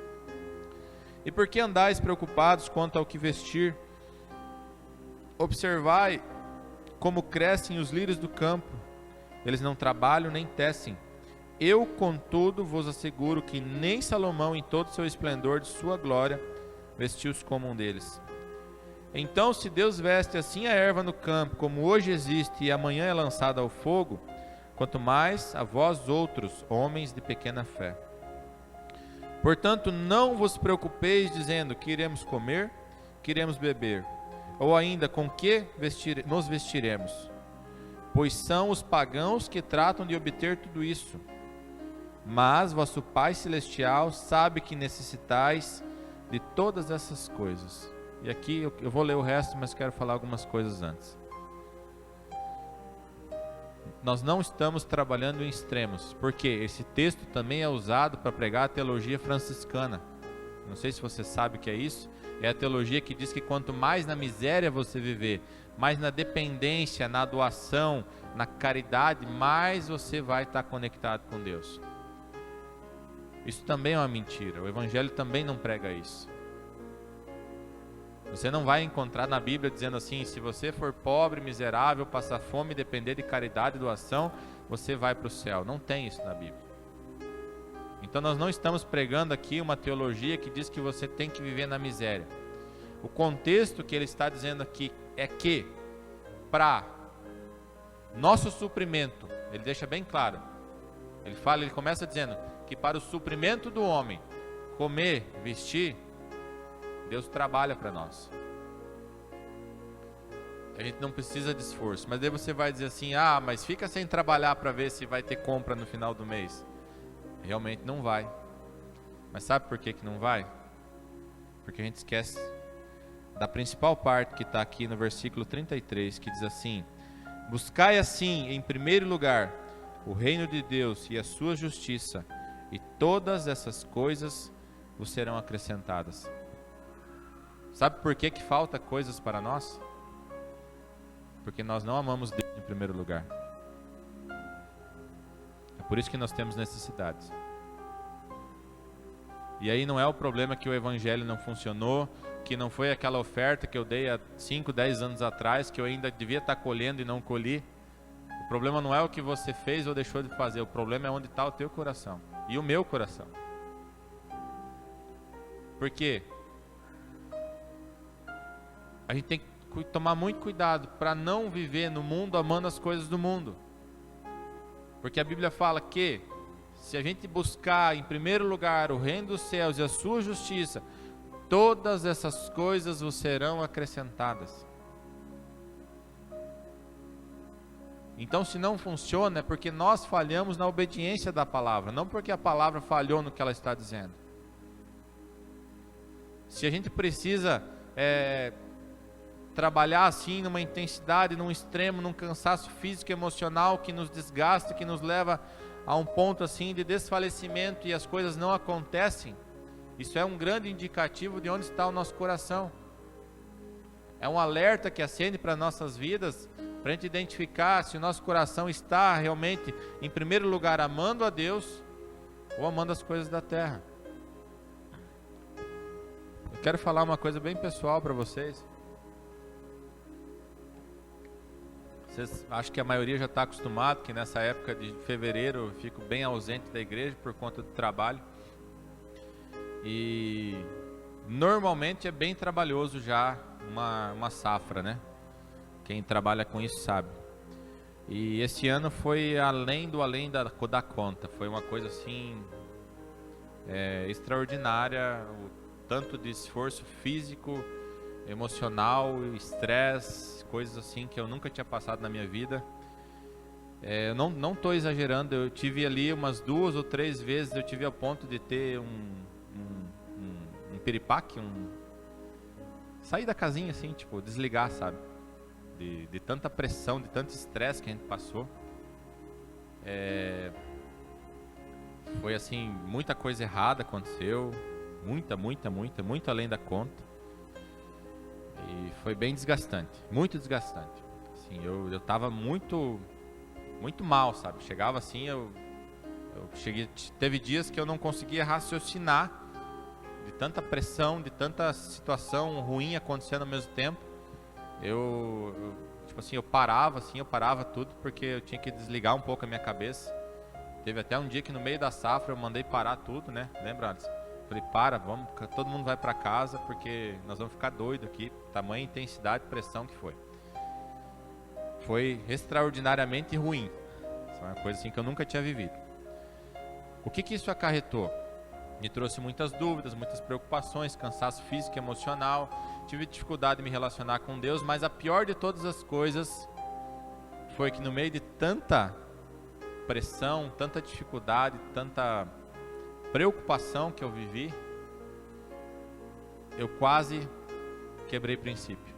E por que andais preocupados quanto ao que vestir? Observai como crescem os lírios do campo, eles não trabalham nem tecem. Eu, contudo, vos asseguro que nem Salomão, em todo o seu esplendor de sua glória, vestiu-se como um deles. Então, se Deus veste assim a erva no campo, como hoje existe e amanhã é lançada ao fogo, quanto mais a vós outros, homens de pequena fé. Portanto, não vos preocupeis dizendo que iremos comer, que iremos beber, ou ainda com que nos vestiremos, pois são os pagãos que tratam de obter tudo isso. Mas vosso Pai Celestial sabe que necessitais de todas essas coisas. E aqui eu vou ler o resto, mas quero falar algumas coisas antes. Nós não estamos trabalhando em extremos, porque esse texto também é usado para pregar a teologia franciscana. Não sei se você sabe o que é isso. É a teologia que diz que quanto mais na miséria você viver, mais na dependência, na doação, na caridade, mais você vai estar conectado com Deus. Isso também é uma mentira. O Evangelho também não prega isso. Você não vai encontrar na Bíblia dizendo assim: se você for pobre, miserável, passar fome, depender de caridade e doação, você vai para o céu. Não tem isso na Bíblia. Então nós não estamos pregando aqui uma teologia que diz que você tem que viver na miséria. O contexto que ele está dizendo aqui é que, para nosso suprimento, ele deixa bem claro, ele começa dizendo que para o suprimento do homem, comer, vestir, Deus trabalha para nós. A gente não precisa de esforço. Mas daí você vai dizer assim: ah, mas fica sem trabalhar para ver se vai ter compra no final do mês. Realmente não vai. Mas sabe por que não vai? Porque a gente esquece da principal parte que está aqui no versículo 33, que diz assim: buscai assim, em primeiro lugar, o reino de Deus e a sua justiça, e todas essas coisas vos serão acrescentadas. Sabe por que falta coisas para nós? Porque nós não amamos Deus em primeiro lugar. É por isso que nós temos necessidades. E aí não é o problema que o Evangelho não funcionou, que não foi aquela oferta que eu dei há 5, 10 anos atrás, que eu ainda devia estar colhendo e não colhi. O problema não é o que você fez ou deixou de fazer, o problema é onde está o teu coração e o meu coração. Por quê? A gente tem que tomar muito cuidado para não viver no mundo amando as coisas do mundo. Porque a Bíblia fala que se a gente buscar em primeiro lugar o reino dos céus e a sua justiça, todas essas coisas vos serão acrescentadas. Então, se não funciona, é porque nós falhamos na obediência da palavra, não porque a palavra falhou no que ela está dizendo. Se a gente precisa trabalhar assim numa intensidade, num extremo, num cansaço físico e emocional que nos desgasta, que nos leva a um ponto assim de desfalecimento e as coisas não acontecem, isso é um grande indicativo de onde está o nosso coração. É um alerta que acende para nossas vidas, para a gente identificar se o nosso coração está realmente, em primeiro lugar, amando a Deus ou amando as coisas da terra. Eu quero falar uma coisa bem pessoal para vocês. Acho que a maioria já está acostumado que nessa época de fevereiro eu fico bem ausente da igreja por conta do trabalho. E normalmente é bem trabalhoso já uma safra, né? Quem trabalha com isso sabe. E esse ano foi além da conta. Foi uma coisa assim extraordinária, o tanto de esforço físico, emocional, estresse, coisas assim que eu nunca tinha passado na minha vida. Eu não estou exagerando, eu tive ali umas 2 ou 3 vezes, eu tive a ponto de ter um piripaque, sair da casinha assim, tipo, desligar, sabe? De tanta pressão, de tanto estresse que a gente passou. Foi assim, muita coisa errada aconteceu, muito além da conta. E foi bem desgastante, muito desgastante. Assim, eu tava muito mal, sabe? Chegava assim, teve dias que eu não conseguia raciocinar de tanta pressão, de tanta situação ruim acontecendo ao mesmo tempo. Tipo assim, eu parava tudo porque eu tinha que desligar um pouco a minha cabeça. Teve até um dia que no meio da safra eu mandei parar tudo, né? Lembra, Alisson? Falei, vamos, todo mundo vai para casa porque nós vamos ficar doido aqui, tamanha intensidade e pressão que foi. Foi extraordinariamente ruim. Isso é uma coisa assim que eu nunca tinha vivido. O que isso acarretou? Me trouxe muitas dúvidas, muitas preocupações, cansaço físico e emocional. Tive dificuldade de me relacionar com Deus, mas a pior de todas as coisas foi que no meio de tanta pressão, tanta dificuldade, tanta preocupação que eu vivi, eu quase quebrei princípio.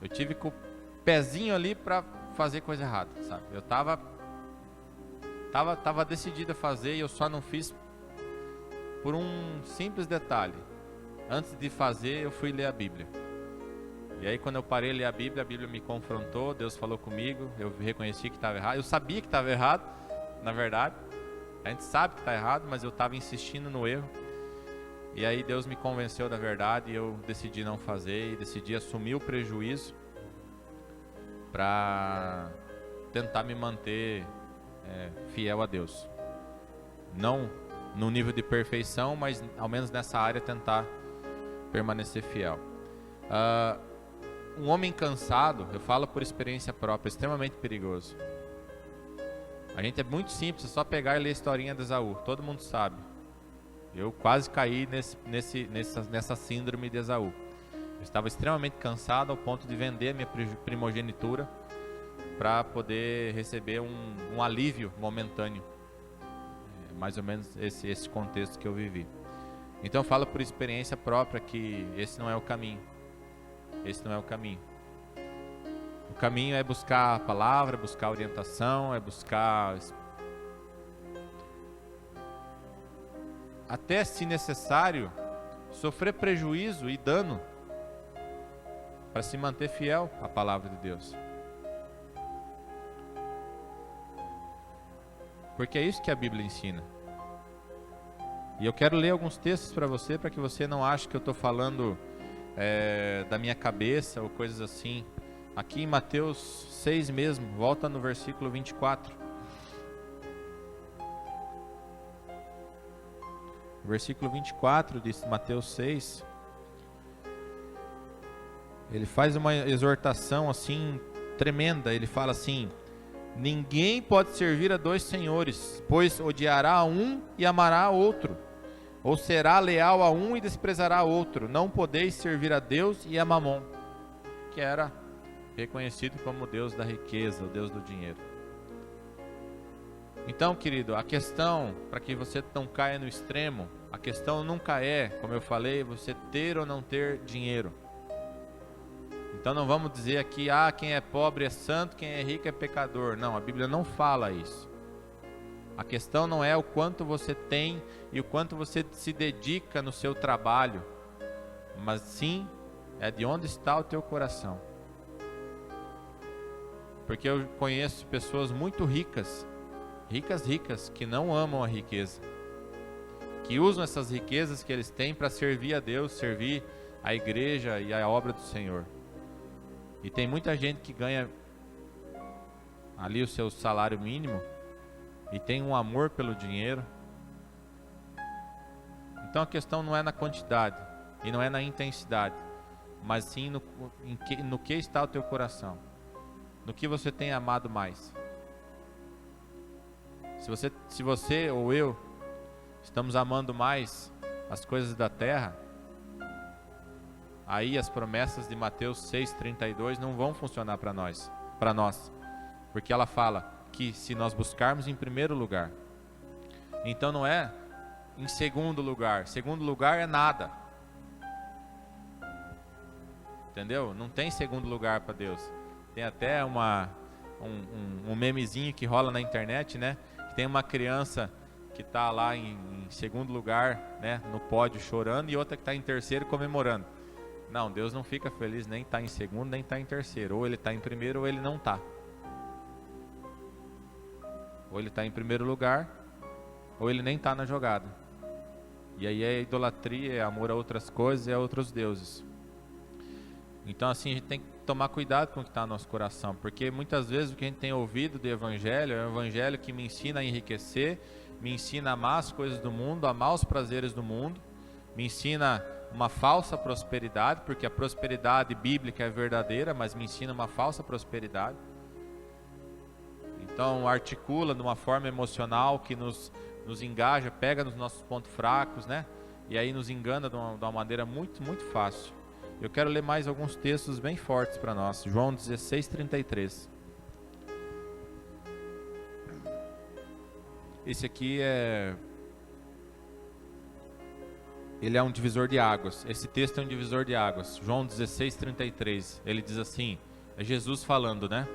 Eu tive com o pezinho ali para fazer coisa errada, sabe? Eu tava decidido a fazer e eu só não fiz por um simples detalhe. antes de fazer, eu fui ler a Bíblia. E aí quando eu parei de ler a Bíblia me confrontou, Deus falou comigo, eu reconheci que estava errado. Eu sabia que estava errado, na verdade. A gente sabe que está errado, mas eu estava insistindo no erro. E aí Deus me convenceu da verdade e eu decidi não fazer e decidi assumir o prejuízo para tentar me manter fiel a Deus. Não no nível de perfeição, mas ao menos nessa área tentar permanecer fiel. Um homem cansado, eu falo por experiência própria, é extremamente perigoso. A gente é muito simples, é só pegar e ler a historinha de Esaú, todo mundo sabe. Eu quase caí nessa síndrome de Esaú. Eu estava extremamente cansado ao ponto de vender a minha primogenitura para poder receber um alívio momentâneo. Mais ou menos esse contexto que eu vivi. Então eu falo por experiência própria que esse não é o caminho. Esse não é o caminho. O caminho é buscar a palavra, buscar a orientação, é buscar, até se necessário, sofrer prejuízo e dano para se manter fiel à palavra de Deus. Porque é isso que a Bíblia ensina. E eu quero ler alguns textos para que você não ache que eu estou falando da minha cabeça ou coisas assim. Aqui em Mateus 6 mesmo, volta no versículo 24. Versículo 24 de Mateus 6. Ele faz uma exortação assim tremenda. Ele fala assim: ninguém pode servir a dois senhores, pois odiará a um e amará a outro, ou será leal a um e desprezará a outro. Não podeis servir a Deus e a Mamon, que era reconhecido como o Deus da riqueza, o Deus do dinheiro. Então, querido, a questão, para que você não caia no extremo, a questão nunca é, como eu falei, você ter ou não ter dinheiro. Então não vamos dizer aqui, quem é pobre é santo, quem é rico é pecador. Não, a Bíblia não fala isso. A questão não é o quanto você tem e o quanto você se dedica no seu trabalho, mas sim é de onde está o teu coração. Porque eu conheço pessoas muito ricas, que não amam a riqueza, que usam essas riquezas que eles têm para servir a Deus, servir a igreja e a obra do Senhor. E tem muita gente que ganha ali o seu salário mínimo e tem um amor pelo dinheiro. Então a questão não é na quantidade e não é na intensidade, mas sim no que está o teu coração, no que você tem amado mais. Se você ou eu estamos amando mais as coisas da terra, aí as promessas de Mateus 6,32 não vão funcionar para nós, porque ela fala que se nós buscarmos em primeiro lugar, então não é em segundo lugar é nada, entendeu? Não tem segundo lugar para Deus. Tem até um memezinho que rola na internet, né? Que tem uma criança que está lá em segundo lugar, né, no pódio chorando, e outra que está em terceiro comemorando. Não, Deus não fica feliz nem está em segundo, nem está em terceiro. Ou ele está em primeiro ou ele não está. Ou ele está em primeiro lugar, ou ele nem está na jogada. E aí é idolatria, é amor a outras coisas, é a outros deuses. Então assim, a gente tem que tomar cuidado com o que está no nosso coração, porque muitas vezes o que a gente tem ouvido do Evangelho é um Evangelho que me ensina a enriquecer, me ensina a amar as coisas do mundo, a amar os prazeres do mundo, me ensina uma falsa prosperidade, porque a prosperidade bíblica é verdadeira, mas me ensina uma falsa prosperidade. Então articula de uma forma emocional que nos engaja, pega nos nossos pontos fracos, né? E aí nos engana de uma maneira muito, muito fácil. Eu quero ler mais alguns textos bem fortes para nós. João 16:33. Esse aqui ele é um divisor de águas. Esse texto é um divisor de águas. João 16:33. Ele diz assim, é Jesus falando, né?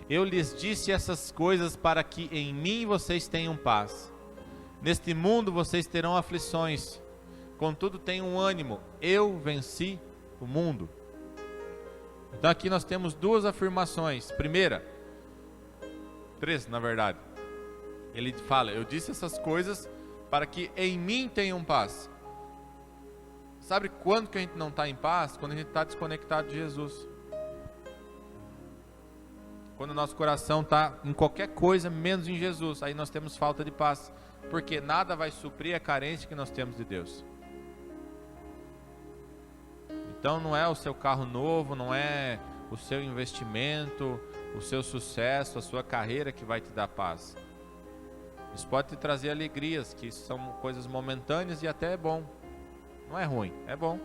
Eu lhes disse essas coisas para que em mim vocês tenham paz. Neste mundo vocês terão aflições. contudo tenho um ânimo, eu venci o mundo. Então aqui nós temos duas afirmações. Primeira, três na verdade. Ele fala, eu disse essas coisas para que em mim tenham paz. Sabe quando que a gente não está em paz? Quando a gente está desconectado de Jesus. Quando o nosso coração está em qualquer coisa, menos em Jesus. Aí nós temos falta de paz. Porque nada vai suprir a carência que nós temos de Deus. Então não é o seu carro novo, não é o seu investimento, o seu sucesso, a sua carreira que vai te dar paz. Isso pode te trazer alegrias, que são coisas momentâneas e até é bom. Não é ruim, é bom.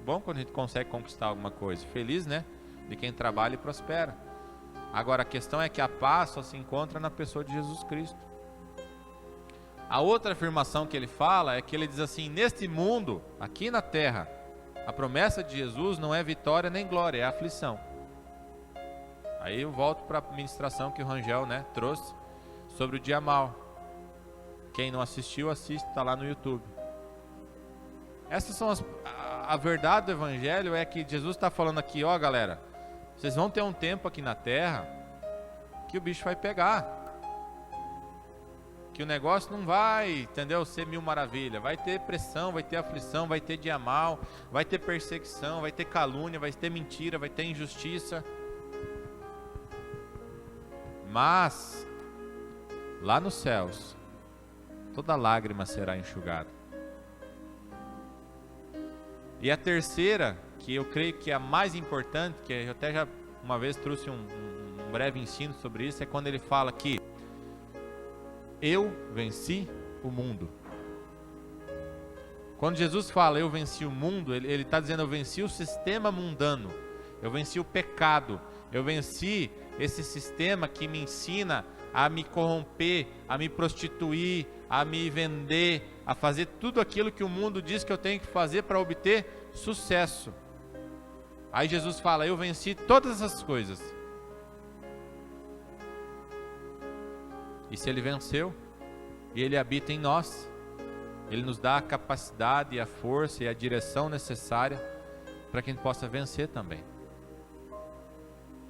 Bom quando a gente consegue conquistar alguma coisa. Feliz, né? De quem trabalha e prospera. Agora a questão é que a paz só se encontra na pessoa de Jesus Cristo. A outra afirmação que ele fala é que ele diz assim, neste mundo, aqui na terra, a promessa de Jesus não é vitória nem glória, é aflição. Aí eu volto para a ministração que o Rangel, né, trouxe sobre o dia mau. Quem não assistiu, assiste, está lá no YouTube. Essas são a verdade do Evangelho é que Jesus está falando aqui, ó galera, vocês vão ter um tempo aqui na terra que o bicho vai pegar. Que o negócio não vai, entendeu, ser mil maravilha. Vai ter pressão, vai ter aflição, vai ter dia mal, vai ter perseguição, vai ter calúnia, vai ter mentira, vai ter injustiça. Mas, lá nos céus, toda lágrima será enxugada. E a terceira, que eu creio que é a mais importante, que eu até já uma vez trouxe um breve ensino sobre isso, é quando ele fala que eu venci o mundo. Quando Jesus fala eu venci o mundo, ele está dizendo eu venci o sistema mundano, eu venci o pecado, eu venci esse sistema que me ensina a me corromper, a me prostituir, a me vender, a fazer tudo aquilo que o mundo diz que eu tenho que fazer para obter sucesso. Aí Jesus fala, eu venci todas essas coisas. E se ele venceu, e ele habita em nós, ele nos dá a capacidade, a força e a direção necessária para que a gente possa vencer também.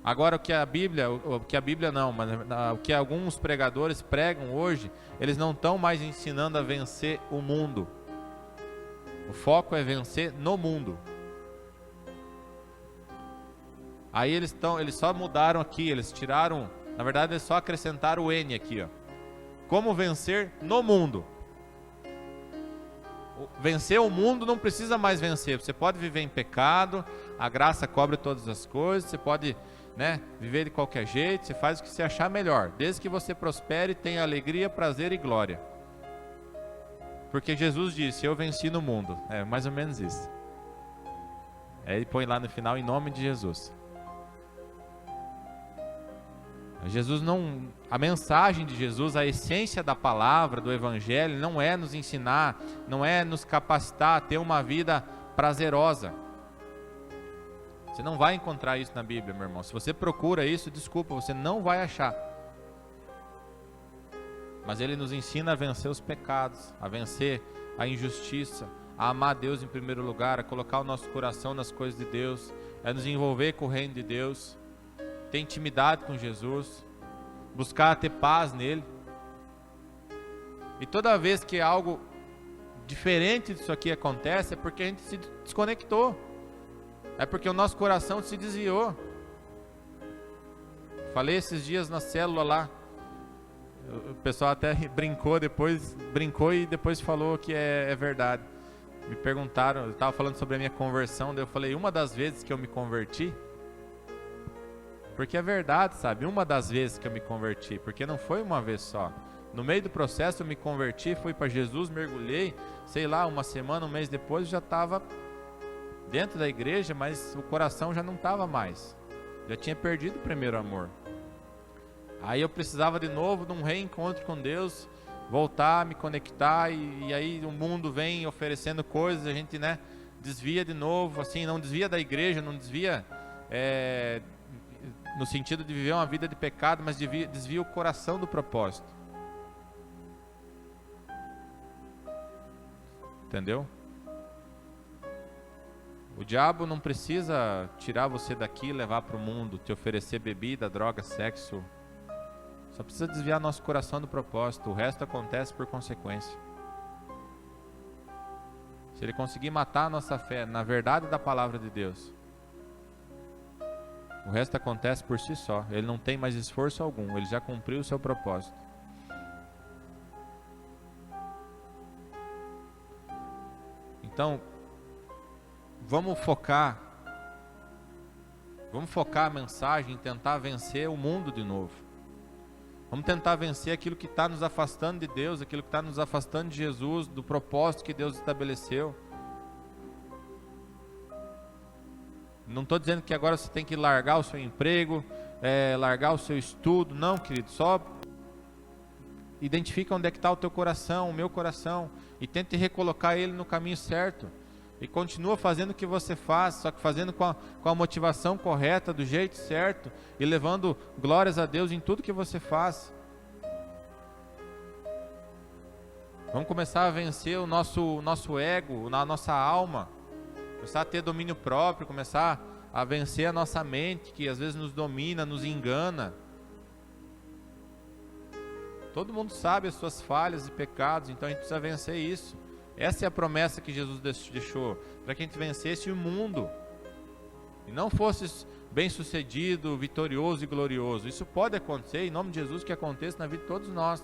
Agora o que a Bíblia não, mas o que alguns pregadores pregam hoje, eles não estão mais ensinando a vencer o mundo. O foco é vencer no mundo. Aí eles só mudaram aqui, eles tiraram, na verdade eles só acrescentaram o N aqui, ó. Como vencer no mundo. Vencer o mundo não precisa mais vencer. Você pode viver em pecado, a graça cobre todas as coisas, você pode, né, viver de qualquer jeito, você faz o que você achar melhor, desde que você prospere, tenha alegria, prazer e glória. Porque Jesus disse, eu venci no mundo. É mais ou menos isso. Aí ele põe lá no final, em nome de Jesus. Jesus não, a mensagem de Jesus, a essência da palavra, do evangelho, não é nos ensinar, não é nos capacitar a ter uma vida prazerosa. Você não vai encontrar isso na Bíblia, meu irmão. Se você procura isso, desculpa, você não vai achar. Mas ele nos ensina a vencer os pecados, a vencer a injustiça, a amar Deus em primeiro lugar, a colocar o nosso coração nas coisas de Deus, a nos envolver com o reino de Deus, ter intimidade com Jesus, buscar ter paz nele. E toda vez que algo diferente disso aqui acontece, é porque a gente se desconectou, é porque o nosso coração se desviou. Falei esses dias na célula lá, o pessoal até brincou e depois falou que é verdade. Me perguntaram, eu estava falando sobre a minha conversão, daí eu falei, uma das vezes que eu me converti, porque é verdade, sabe? Uma das vezes que eu me converti, porque não foi uma vez só. No meio do processo eu me converti, fui para Jesus, mergulhei, sei lá, uma semana, um mês depois eu já estava dentro da igreja, mas o coração já não estava mais. Já tinha perdido o primeiro amor. Aí eu precisava de novo de um reencontro com Deus, voltar, me conectar, e aí o mundo vem oferecendo coisas, a gente, né, desvia de novo, assim, não desvia da igreja, não desvia no sentido de viver uma vida de pecado, mas desvia o coração do propósito. Entendeu? O diabo não precisa tirar você daqui e levar para o mundo, te oferecer bebida, droga, sexo. Só precisa desviar nosso coração do propósito. O resto acontece por consequência. Se ele conseguir matar a nossa fé na verdade da palavra de Deus, o resto acontece por si só. Ele não tem mais esforço algum. Ele já cumpriu o seu propósito. Então, vamos focar a mensagem em tentar vencer o mundo de novo. Vamos tentar vencer aquilo que está nos afastando de Deus, aquilo que está nos afastando de Jesus, do propósito que Deus estabeleceu. Não estou dizendo que agora você tem que largar o seu emprego, largar o seu estudo. Não, querido, só identifica onde é que está o teu coração, o meu coração, e tente recolocar ele no caminho certo. E continua fazendo o que você faz, só que fazendo com a motivação correta, do jeito certo, e levando glórias a Deus em tudo que você faz. Vamos começar a vencer o nosso ego, a nossa alma, começar a ter domínio próprio, começar a vencer a nossa mente, que às vezes nos domina, nos engana. Todo mundo sabe as suas falhas e pecados, então a gente precisa vencer isso. Essa é a promessa que Jesus deixou, para que a gente vencesse o mundo e não fosse bem-sucedido, vitorioso e glorioso. Isso pode acontecer, em nome de Jesus, que aconteça na vida de todos nós,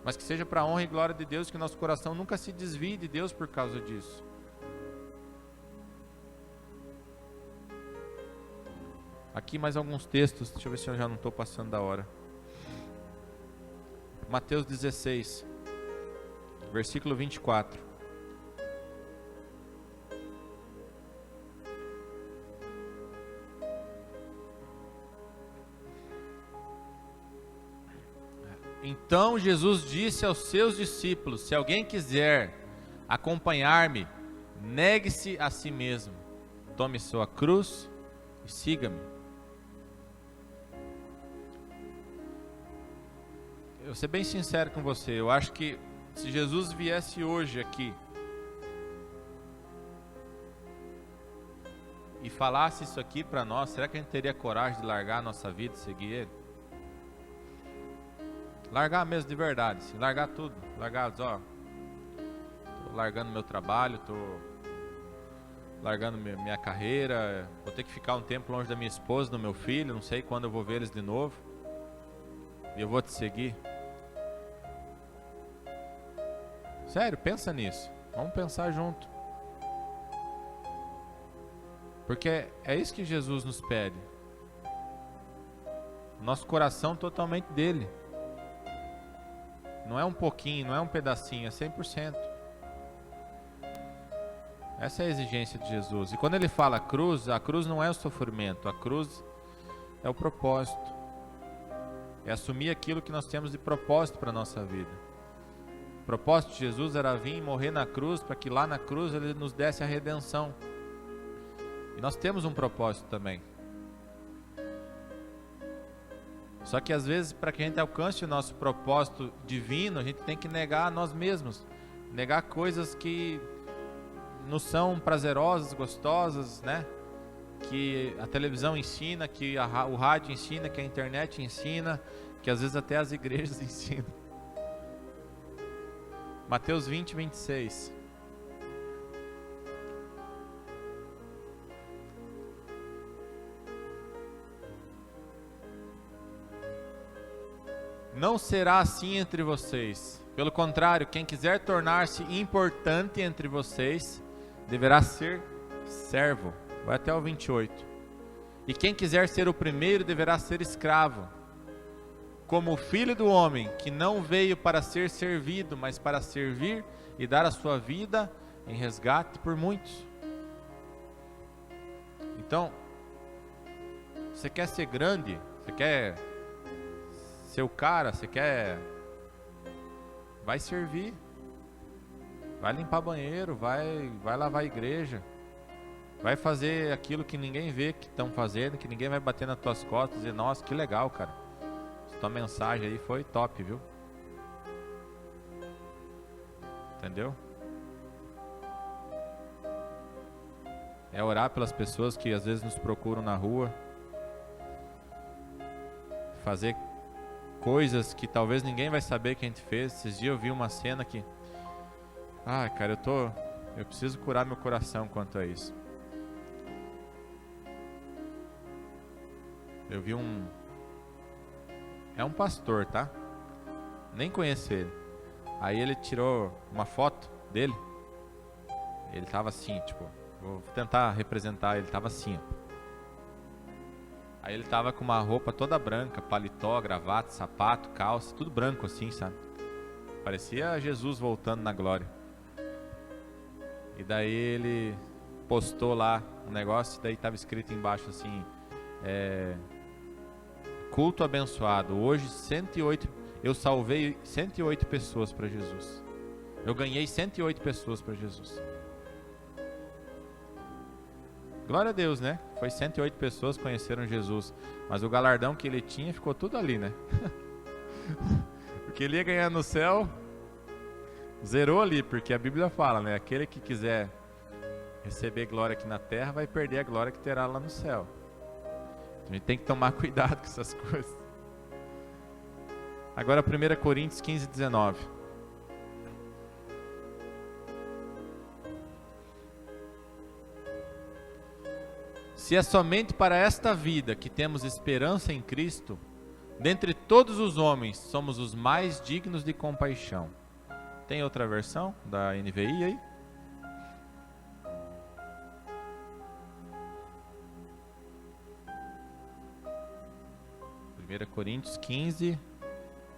mas que seja para a honra e glória de Deus, que nosso coração nunca se desvie de Deus por causa disso. Aqui mais alguns textos, deixa eu ver se eu já não estou passando da hora. Mateus 16, versículo 24. Então Jesus disse aos seus discípulos: se alguém quiser acompanhar-me, negue-se a si mesmo, tome sua cruz e siga-me. Eu vou ser bem sincero com você, eu acho que se Jesus viesse hoje aqui e falasse isso aqui para nós, será que a gente teria coragem de largar a nossa vida e seguir Ele? Largar mesmo de verdade, assim, largar tudo, largar, tô largando meu trabalho, tô largando minha carreira, vou ter que ficar um tempo longe da minha esposa, do meu filho, não sei quando eu vou ver eles de novo, e eu vou te seguir. Sério, pensa nisso, vamos pensar junto, porque é isso que Jesus nos pede, nosso coração totalmente dele. Não é um pouquinho, não é um pedacinho, é 100%. Essa é a exigência de Jesus. E quando ele fala cruz, a cruz não é o sofrimento, a cruz é o propósito. É assumir aquilo que nós temos de propósito para a nossa vida. O propósito de Jesus era vir e morrer na cruz, para que lá na cruz ele nos desse a redenção. E nós temos um propósito também. Só que às vezes, para que a gente alcance o nosso propósito divino, a gente tem que negar a nós mesmos, negar coisas que nos são prazerosas, gostosas, né? Que a televisão ensina, que o rádio ensina, que a internet ensina, que às vezes até as igrejas ensinam. Mateus 20, 26. Não será assim entre vocês. Pelo contrário, quem quiser tornar-se importante entre vocês, deverá ser servo. Vai até o 28. E quem quiser ser o primeiro, deverá ser escravo. Como o Filho do Homem, que não veio para ser servido, mas para servir e dar a sua vida em resgate por muitos. Então, você quer ser grande? Você quer ser o cara, você quer, vai servir, vai limpar banheiro, vai lavar a igreja, vai fazer aquilo que ninguém vê que estão fazendo, que ninguém vai bater nas tuas costas e dizer, nossa, que legal, cara, tua mensagem aí foi top, viu? Entendeu? é orar pelas pessoas que às vezes nos procuram na rua, fazer coisas que talvez ninguém vai saber que a gente fez. Esses dias eu vi uma cena que, cara, eu preciso curar meu coração quanto a isso. Eu vi é um pastor, tá? Nem conheço ele. Aí ele tirou uma foto dele. Ele tava assim, tipo, vou tentar representar, ele tava assim, ó. Aí ele tava com uma roupa toda branca, paletó, gravata, sapato, calça, tudo branco assim, sabe? Parecia Jesus voltando na glória. E daí ele postou lá um negócio, e daí tava escrito embaixo assim, culto abençoado. Hoje 108, eu salvei 108 pessoas para Jesus. Eu ganhei 108 pessoas para Jesus. Glória a Deus, né? Foi 108 pessoas que conheceram Jesus. Mas o galardão que ele tinha ficou tudo ali, né? Porque ele ia ganhar no céu, zerou ali, porque a Bíblia fala, né? Aquele que quiser receber glória aqui na terra vai perder a glória que terá lá no céu. Então a gente tem que tomar cuidado com essas coisas. Agora 1 Coríntios 15, 19. Se é somente para esta vida que temos esperança em Cristo, dentre todos os homens somos os mais dignos de compaixão. Tem outra versão da NVI aí? Coríntios 15,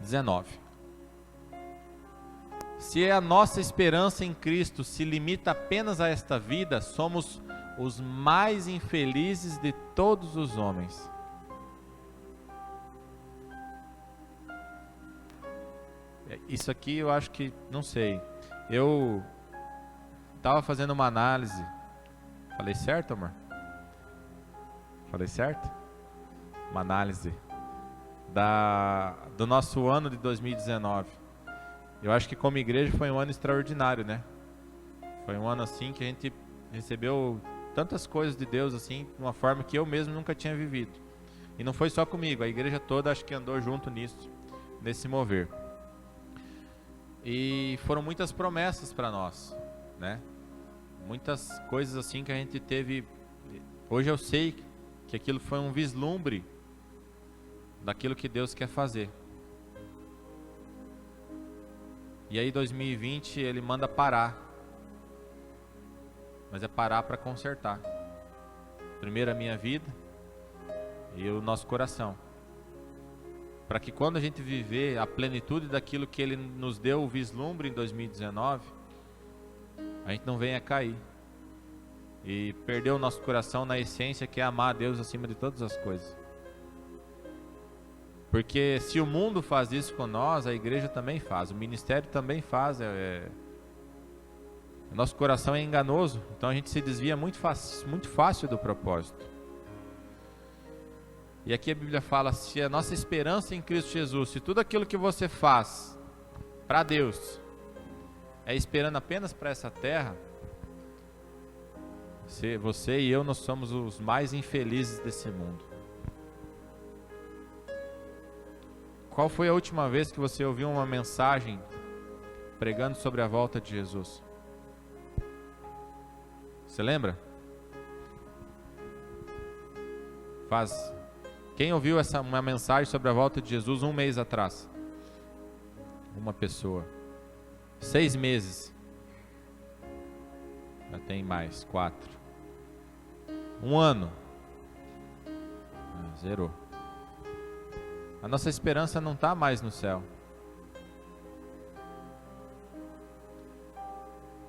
19. Se a nossa esperança em Cristo se limita apenas a esta vida, somos os mais infelizes de todos os homens. Isso aqui eu acho que, não sei, eu estava fazendo uma análise. Falei certo, amor? Falei certo? Uma análise do nosso ano de 2019. Eu acho que como igreja foi um ano extraordinário, né? Foi um ano assim que a gente recebeu tantas coisas de Deus assim, de uma forma que eu mesmo nunca tinha vivido. E não foi só comigo, a igreja toda acho que andou junto nisso, nesse mover. E foram muitas promessas para nós, né? Muitas coisas assim que a gente teve. Hoje eu sei que aquilo foi um vislumbre daquilo que Deus quer fazer. E aí 2020 ele manda parar. Mas é parar para consertar. Primeiro a minha vida e o nosso coração. Para que quando a gente viver a plenitude daquilo que ele nos deu o vislumbre em 2019, a gente não venha cair. E perder o nosso coração na essência que é amar a Deus acima de todas as coisas. Porque se o mundo faz isso com nós, a igreja também faz, o ministério também faz. Nosso coração é enganoso, então a gente se desvia muito fácil do propósito. E aqui a Bíblia fala, se a nossa esperança em Cristo Jesus, se tudo aquilo que você faz para Deus é esperando apenas para essa terra, você e eu, nós somos os mais infelizes desse mundo. Qual foi a última vez que você ouviu uma mensagem pregando sobre a volta de Jesus? Você lembra? Quem ouviu uma mensagem sobre a volta de Jesus um mês atrás? Uma pessoa. 6 meses. Já tem mais, 4. 1 ano. Zerou. A nossa esperança não está mais no céu.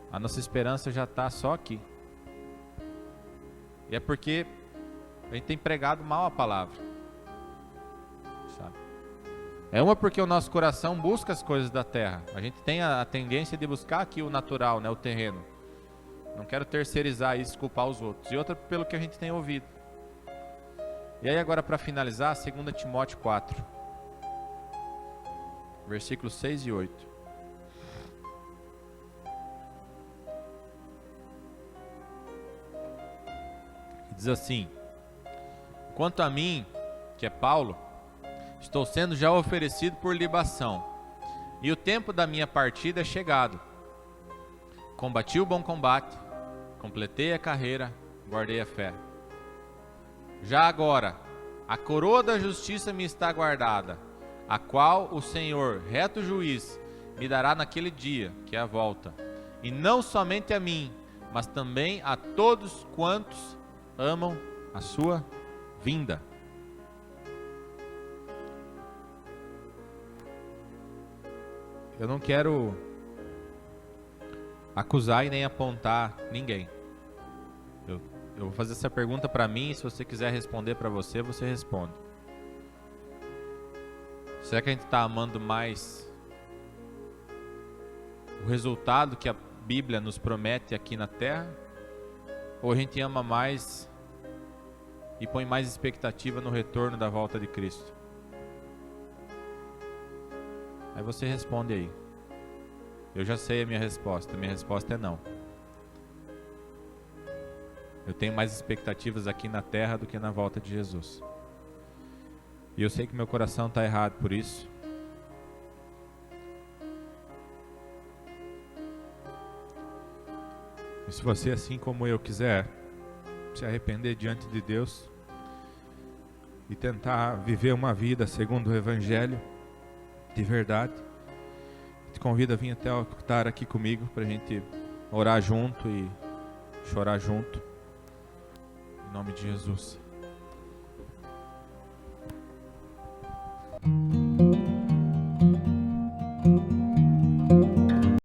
A nossa esperança já está só aqui. E é porque a gente tem pregado mal a palavra. Sabe? É uma porque o nosso coração busca as coisas da terra. A gente tem a tendência de buscar aqui o natural, né, o terreno. Não quero terceirizar isso e culpar os outros. E outra pelo que a gente tem ouvido. E aí agora para finalizar, 2 Timóteo 4. Versículos 6 e 8. Diz assim: quanto a mim, que é Paulo, estou sendo já oferecido por libação, e o tempo da minha partida é chegado. Combati o bom combate, completei a carreira, guardei a fé. Já agora, a coroa da justiça me está guardada, a qual o Senhor, reto juiz, me dará naquele dia, que é a volta. E não somente a mim, mas também a todos quantos amam a sua vinda. Eu não quero acusar e nem apontar ninguém. Eu vou fazer essa pergunta para mim, e se você quiser responder para você, você responde. Será que a gente está amando mais o resultado que a Bíblia nos promete aqui na terra? Ou a gente ama mais e põe mais expectativa no retorno da volta de Cristo? Aí você responde aí. Eu já sei a minha resposta. Minha resposta é não. Eu tenho mais expectativas aqui na terra do que na volta de Jesus. E eu sei que meu coração está errado por isso. E se você, assim como eu, quiser se arrepender diante de Deus e tentar viver uma vida segundo o Evangelho de verdade, te convido a vir até o altar aqui comigo para a gente orar junto e chorar junto. Em nome de Jesus.